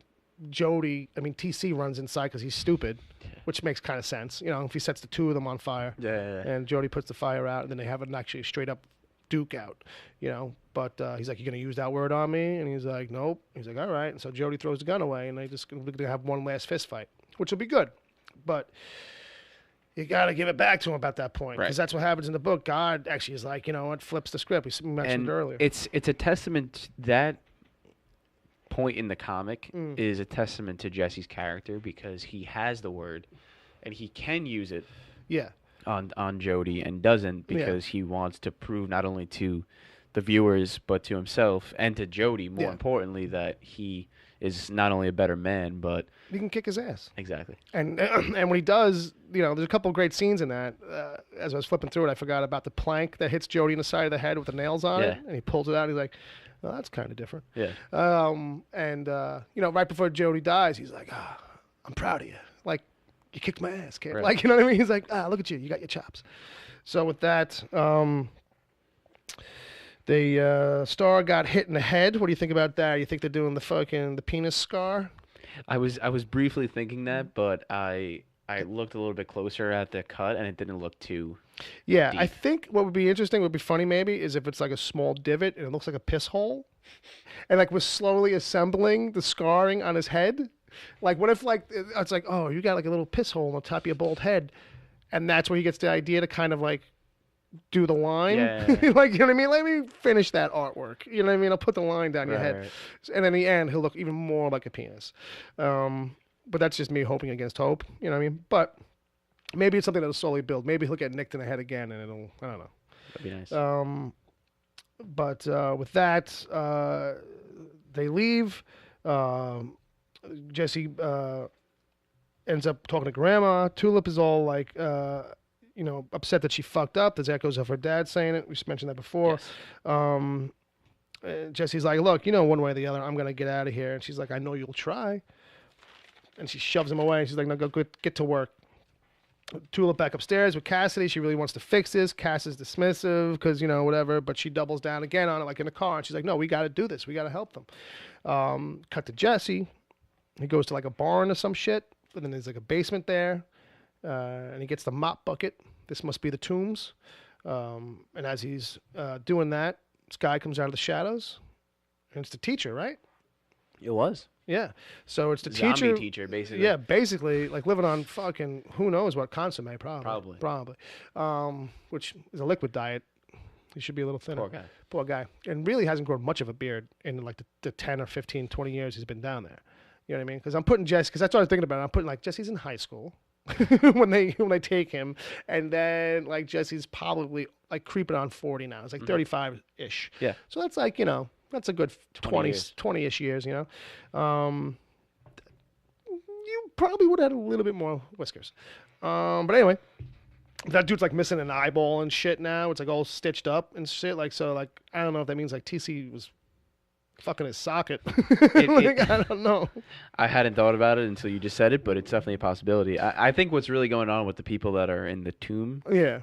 Jody, I mean, TC runs inside because he's stupid, which makes kind of sense. You know, if he sets the two of them on fire, and Jody puts the fire out, and then they have an actually straight up duke out, you know. But he's like, "You gonna use that word on me?" And he's like, "Nope." He's like, "All right." And so Jody throws the gun away, and they just gonna have one last fist fight, which will be good. But you got to give it back to him about that point, because that's what happens in the book. God actually is like, you know what, flips the script. We mentioned it earlier. It's a testament. That point in the comic is a testament to Jesse's character, because he has the word, and he can use it. On Jody, and doesn't, because he wants to prove not only to the viewers but to himself and to Jody, more importantly, that he is not only a better man, but he can kick his ass. Exactly. And when he does, you know, there's a couple of great scenes in that. As I was flipping through it, I forgot about the plank that hits Jody in the side of the head with the nails on it, and he pulls it out. And he's like, "Well, that's kind of different." You know, right before Jody dies, he's like, "I'm proud of you. Like, you kicked my ass, kid." Like, you know what I mean? He's like, "Look at you. You got your chops." So with that, the Star got hit in the head. What do you think about that? You think they're doing the penis scar? I was briefly thinking that, but I looked a little bit closer at the cut, and it didn't look too deep. I think what would be interesting, would be funny maybe, is if it's like a small divot and it looks like a piss hole, and like we're slowly assembling the scarring on his head. Like, what if like it's like, oh, you got like a little piss hole on the top of your bald head, and that's where he gets the idea to kind of like do the line. Like, you know what I mean? Let me finish that artwork. You know what I mean? I'll put the line down your head. And in the end, he'll look even more like a penis. But that's just me hoping against hope. You know what I mean? But maybe it's something that'll slowly build. Maybe he'll get nicked in the head again, and it'll, I don't know. That'd be nice. But with that, they leave. Jesse ends up talking to Grandma. Tulip is all like, you know, upset that she fucked up. There's echoes of her dad saying it. We just mentioned that before. Jesse's like, "Look, you know, one way or the other, I'm going to get out of here." And she's like, "I know you'll try." And she shoves him away. And she's like, "No, go get to work." Tulip back upstairs with Cassidy. She really wants to fix this. Cass is dismissive because, you know, whatever. But she doubles down again on it, like in the car. And she's like, "No, we got to do this. We got to help them." Cut to Jesse. He goes to like a barn or some shit. And then there's like a basement there. And he gets the mop bucket. This must be the tombs. And as he's doing that, this guy comes out of the shadows. And it's the teacher, right? It was. Yeah. So it's the Zombie teacher, basically. Yeah, basically, like living on fucking who knows what, consomme, probably. Which is a liquid diet. He should be a little thinner. Poor guy. And really hasn't grown much of a beard in like the 10 or 15, 20 years he's been down there. You know what I mean? Because I'm putting Jesse, because that's what I was thinking about. I'm putting like Jesse's in high school when they take him, and then like Jesse's probably like creeping on 40 now. It's like 35-ish. Yeah. So that's like, you know, that's a good 20-ish years, you know. You probably would have had a little bit more whiskers. But anyway, that dude's like missing an eyeball and shit now. It's like all stitched up and shit. Like, so like, I don't know if that means like TC was fucking his socket. I don't know. I hadn't thought about it until you just said it, but it's definitely a possibility. I think what's really going on with the people that are in the tomb. Yeah.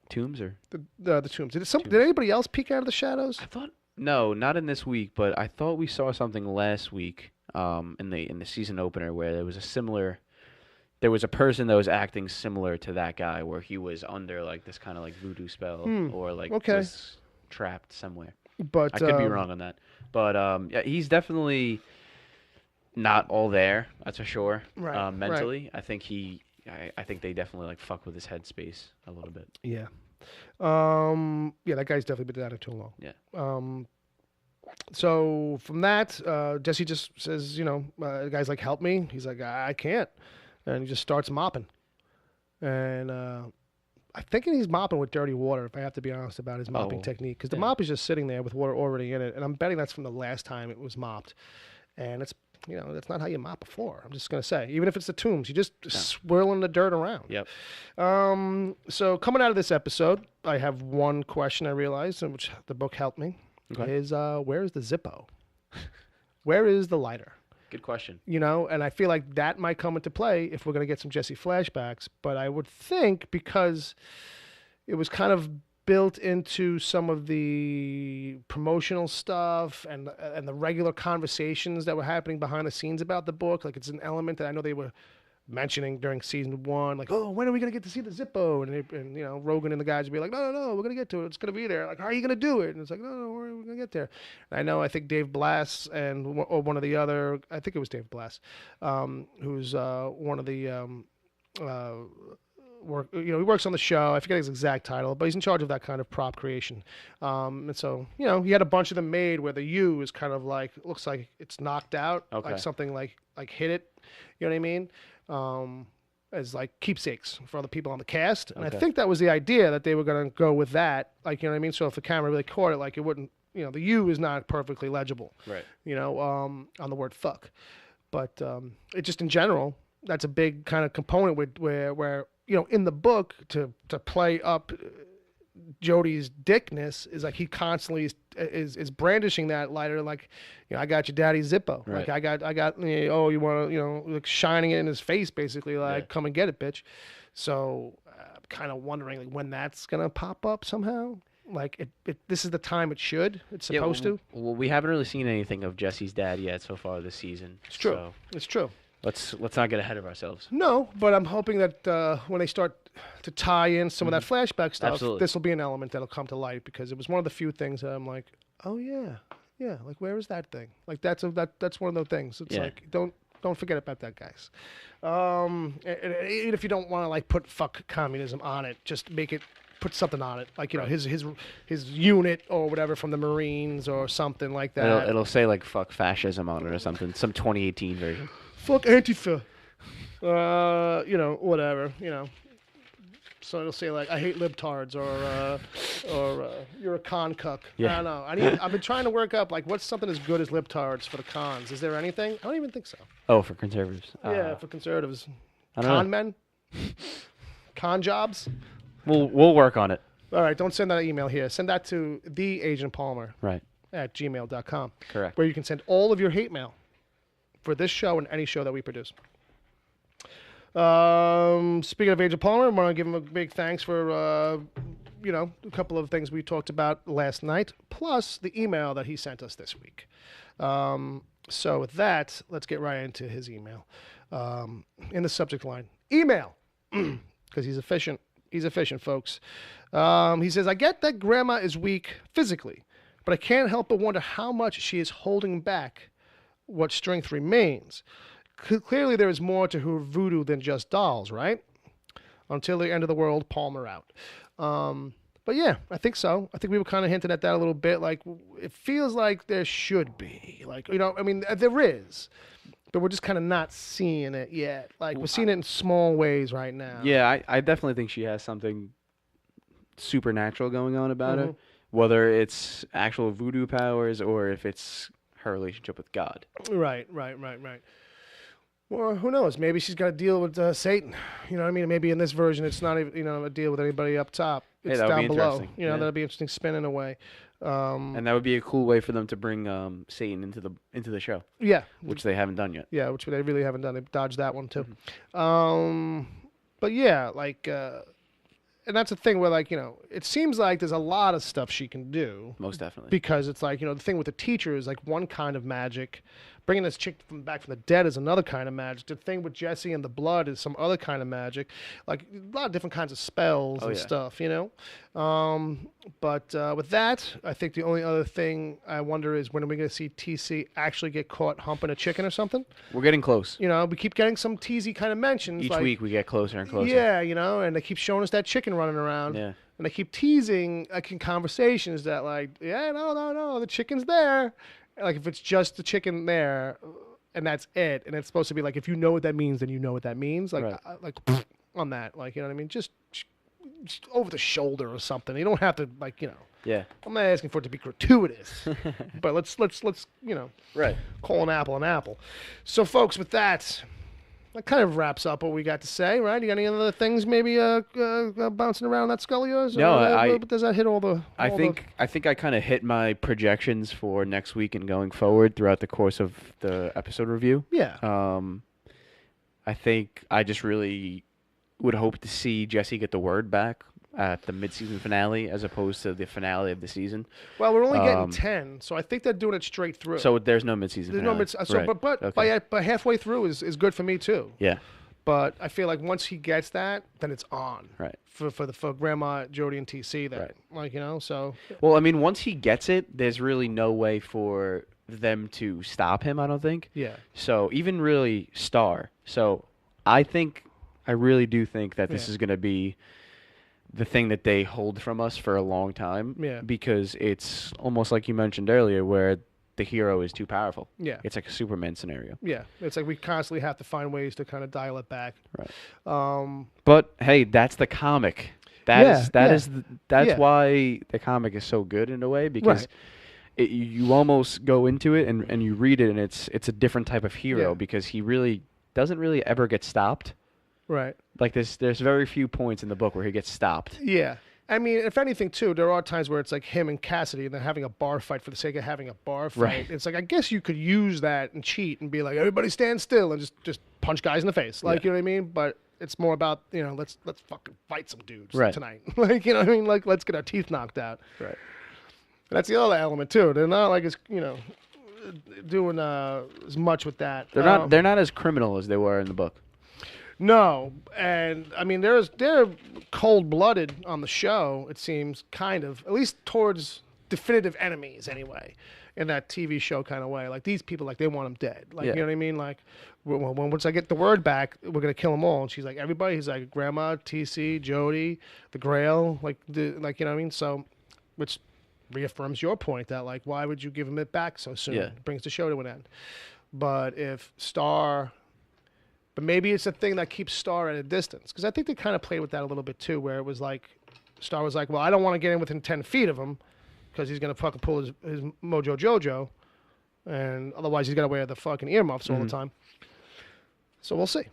Tombs or the tombs. Did anybody else peek out of the shadows? I thought no, not in this week, but I thought we saw something last week in the season opener where there was a person that was acting similar to that guy, where he was under like this kind of like voodoo spell or like was trapped somewhere. But I could be wrong on that. But yeah, he's definitely not all there. That's for sure. Mentally, I think I think they definitely like fuck with his headspace a little bit. Yeah. Yeah, that guy's definitely been down there too long. Yeah. So from that, Jesse just says, the guy's like, help me. He's like, I can't. And he just starts mopping. And I think he's mopping with dirty water, if I have to be honest about his mopping technique. Because the mop is just sitting there with water already in it. And I'm betting that's from the last time it was mopped. And it's, that's not how you mop a floor. I'm just going to say. Even if it's the tombs, you're just swirling the dirt around. Yep. So coming out of this episode, I have one question I realized, in which the book helped me, is where is the Zippo? Where is the lighter? Good question. And I feel like that might come into play if we're going to get some Jesse flashbacks. But I would think because it was kind of built into some of the promotional stuff and the regular conversations that were happening behind the scenes about the book. Like, it's an element that I know they were mentioning during season 1, like, oh, when are we going to get to see the Zippo? And Rogan and the guys would be like, no, we're going to get to it. It's going to be there. Like, how are you going to do it? And it's like, no, we're going to get there. And I think Dave Blass or one of the other, I think it was Dave Blass, who's one of the he works on the show. I forget his exact title, but he's in charge of that kind of prop creation. And so, he had a bunch of them made where the U is kind of like, looks like it's knocked out, like something like hit it. You know what I mean? As like keepsakes for other people on the cast. And I think that was the idea, that they were going to go with that. Like, you know what I mean? So if the camera really caught it, like, it wouldn't, the U is not perfectly legible. Right. On the word fuck. But it just in general, that's a big kind of component where in the book to play up Jody's dickness is like he constantly is brandishing that lighter, like, I got your daddy's Zippo. Right. Like I got you want to like shining it in his face, basically, like, come and get it, bitch. So I'm kind of wondering, like, when that's gonna pop up somehow. Like, this is the time it should. It's supposed to. Well, we haven't really seen anything of Jesse's dad yet so far this season. It's true. So it's true. Let's not get ahead of ourselves. No, but I'm hoping that when they start to tie in some of that flashback stuff, this will be an element that'll come to light, because it was one of the few things that I'm like, oh yeah, like, where is that thing? Like, that's one of those things. It's like, don't forget about that, guys. And even if you don't want to, like, put fuck communism on it, just put something on it, like, his unit or whatever from the Marines or something like that. It'll say, like, fuck fascism on it or something, some 2018 version. Fuck Antifa. Whatever, So it'll say, like, I hate libtards, or you're a con cuck. Yeah. I don't know. I've been trying to work up, like, what's something as good as libtards for the cons? Is there anything? I don't even think so. Oh, for conservatives. Yeah, for conservatives. Con men? Con jobs? We'll work on it. All right, don't send that email here. Send that to theagentpalmer Right. at gmail.com. Correct. Where you can send all of your hate mail for this show and any show that we produce. Speaking of Agent Palmer, I want to give him a big thanks for, a couple of things we talked about last night, plus the email that he sent us this week. So with that, let's get right into his email. In the subject line, email, because he's efficient. He's efficient, folks. He says, I get that Grandma is weak physically, but I can't help but wonder how much she is holding back what strength remains. Clearly, there is more to her voodoo than just dolls, right? Until the end of the world, Palmer out. But yeah, I think so. I think we were kind of hinting at that a little bit. Like, it feels like there should be. Like, there is. But we're just kind of not seeing it yet. Like, we're seeing it in small ways right now. Yeah, I definitely think she has something supernatural going on about her. Whether it's actual voodoo powers or if it's her relationship with God. Right. Well, who knows? Maybe she's got to deal with Satan. You know what I mean? Maybe in this version, it's not even a deal with anybody up top. It's down below. That'd be interesting spin in a way. And that would be a cool way for them to bring Satan into the show. Yeah, which they haven't done yet. Yeah, which they really haven't done. They dodged that one too. But yeah, like, and that's the thing where, like, it seems like there's a lot of stuff she can do. Most definitely. Because it's like, the thing with the teacher is like one kind of magic. Bringing this chick back from the dead is another kind of magic. The thing with Jesse and the blood is some other kind of magic. Like, a lot of different kinds of spells and stuff, But with that, I think the only other thing I wonder is, when are we going to see TC actually get caught humping a chicken or something? We're getting close. We keep getting some teasy kind of mentions. Each week we get closer and closer. Yeah, and they keep showing us that chicken running around. Yeah. And they keep teasing like in conversations that like, yeah, no, the chicken's there. Like if it's just the chicken there and that's it, and it's supposed to be like, if you know what that means, then you know what that means. Like, like on that, like, you know what I mean? Just over the shoulder or something. You don't have to like, you know. Yeah. I'm not asking for it to be gratuitous, but let's you know, call an apple. So folks, with that kind of wraps up what we got to say, right? You got any other things maybe bouncing around that skull of yours? No, does that hit all the? I think I kind of hit my projections for next week and going forward throughout the course of the episode review. Yeah. I think I just really would hope to see Jesse get the word back at the mid-season finale as opposed to the finale of the season. Well, we're only getting 10, so I think they're doing it straight through. So there's no mid-season finale. But halfway through is good for me too. Yeah. But I feel like once he gets that, then it's on. Right. For Grandma, Jody, and TC. That, like, you know, so. Well, I mean, once he gets it, there's really no way for them to stop him, I don't think. Yeah. So even really Star. So I really do think that this is going to be the thing that they hold from us for a long time. Yeah. Because it's almost like you mentioned earlier where the hero is too powerful. Yeah. It's like a Superman scenario. Yeah. It's like we constantly have to find ways to kind of dial it back. Right. But hey, that's the comic. That's why the comic is so good in a way, because you almost go into it and you read it and it's a different type of hero because he really doesn't really ever get stopped. Right. Like there's very few points in the book where he gets stopped. Yeah. I mean, if anything, too, there are times where it's like him and Cassidy and they're having a bar fight for the sake of having a bar fight. Right. It's like, I guess you could use that and cheat and be like, everybody stand still and just punch guys in the face. Like, you know what I mean? But it's more about, you know, let's fucking fight some dudes tonight. Like, you know what I mean? Like, let's get our teeth knocked out. Right. And that's the other element, too. They're not like, it's, you know, doing as much with that. They're not as criminal as they were in the book. No, and I mean they're cold-blooded on the show. It seems kind of, at least towards definitive enemies anyway, in that TV show kind of way. Like these people, like they want them dead. Like you know what I mean? Like once I get the word back, we're gonna kill them all. And she's like everybody. He's like Grandma, TC, Jody, the Grail. Like you know what I mean? So, which reaffirms your point that like why would you give him it back so soon? Yeah. It brings the show to an end. But if Star. But maybe it's a thing that keeps Star at a distance. Because I think they kind of played with that a little bit, too, where it was like, Star was like, well, I don't want to get in within 10 feet of him because he's going to fucking pull his Mojo Jojo. And otherwise he's got to wear the fucking earmuffs all the time. So we'll see.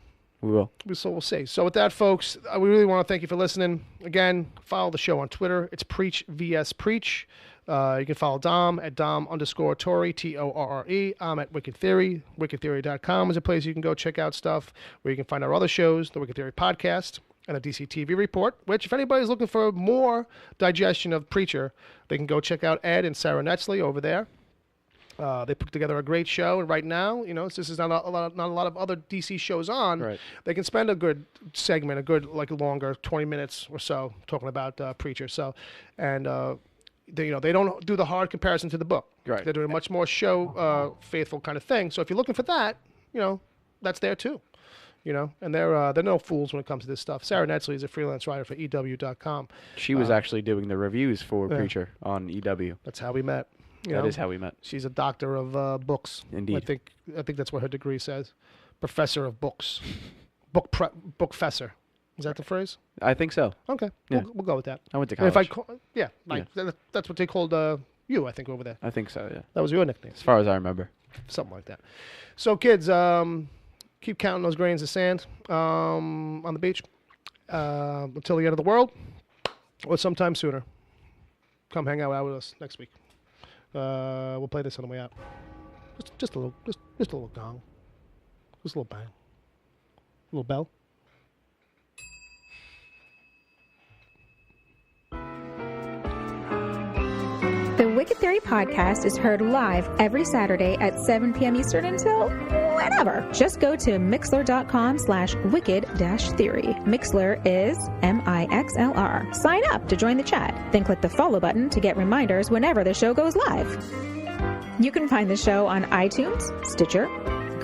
We will. So we'll see. So with that, folks, we really want to thank you for listening. Again, follow the show on Twitter. It's Preach vs. Preach. You can follow Dom at Dom_Torre, Torre. I'm at Wicked Theory. WickedTheory.com is a place you can go check out stuff where you can find our other shows, the Wicked Theory Podcast and the DC TV Report, which if anybody's looking for more digestion of Preacher, they can go check out Ed and Sarah Netzley over there. They put together a great show, and right now, you know, this is not a lot of other DC shows on. Right. They can spend a good segment, a good like longer 20 minutes or so talking about Preacher. So, and they don't do the hard comparison to the book. Right. They're doing a much more show faithful kind of thing. So if you're looking for that, you know, that's there too. You know, and they're no fools when it comes to this stuff. Sarah Netzley is a freelance writer for EW.com. She was actually doing the reviews for Preacher on EW. That's how we met. That is how we met. She's a doctor of books. Indeed. I think that's what her degree says. Professor of books. Bookfessor. Is that the phrase? I think so. Okay. Yeah. We'll go with that. I went to college. That's what they called you, I think, over there. I think so, yeah. That was your nickname. As far as I remember. Something like that. So, kids, keep counting those grains of sand on the beach until the end of the world or sometime sooner. Come hang out with us next week. We'll play this on the way out. Just a little gong. Just a little bang. A little bell. The Wicked Theory podcast is heard live every Saturday at 7 p.m. Eastern until whenever. Just go to mixler.com/wicked-theory. Mixler is MIXLR. Sign up to join the chat. Then click the follow button to get reminders whenever the show goes live. You can find the show on iTunes, Stitcher,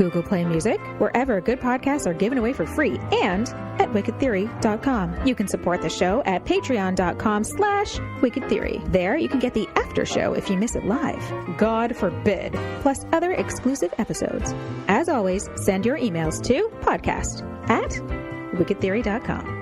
Google Play Music, wherever good podcasts are given away for free, and at wickedtheory.com. You can support the show at patreon.com/wickedtheory. There you can get the after show if you miss it live. God forbid. Plus other exclusive episodes. As always, send your emails to podcast@wickedtheory.com.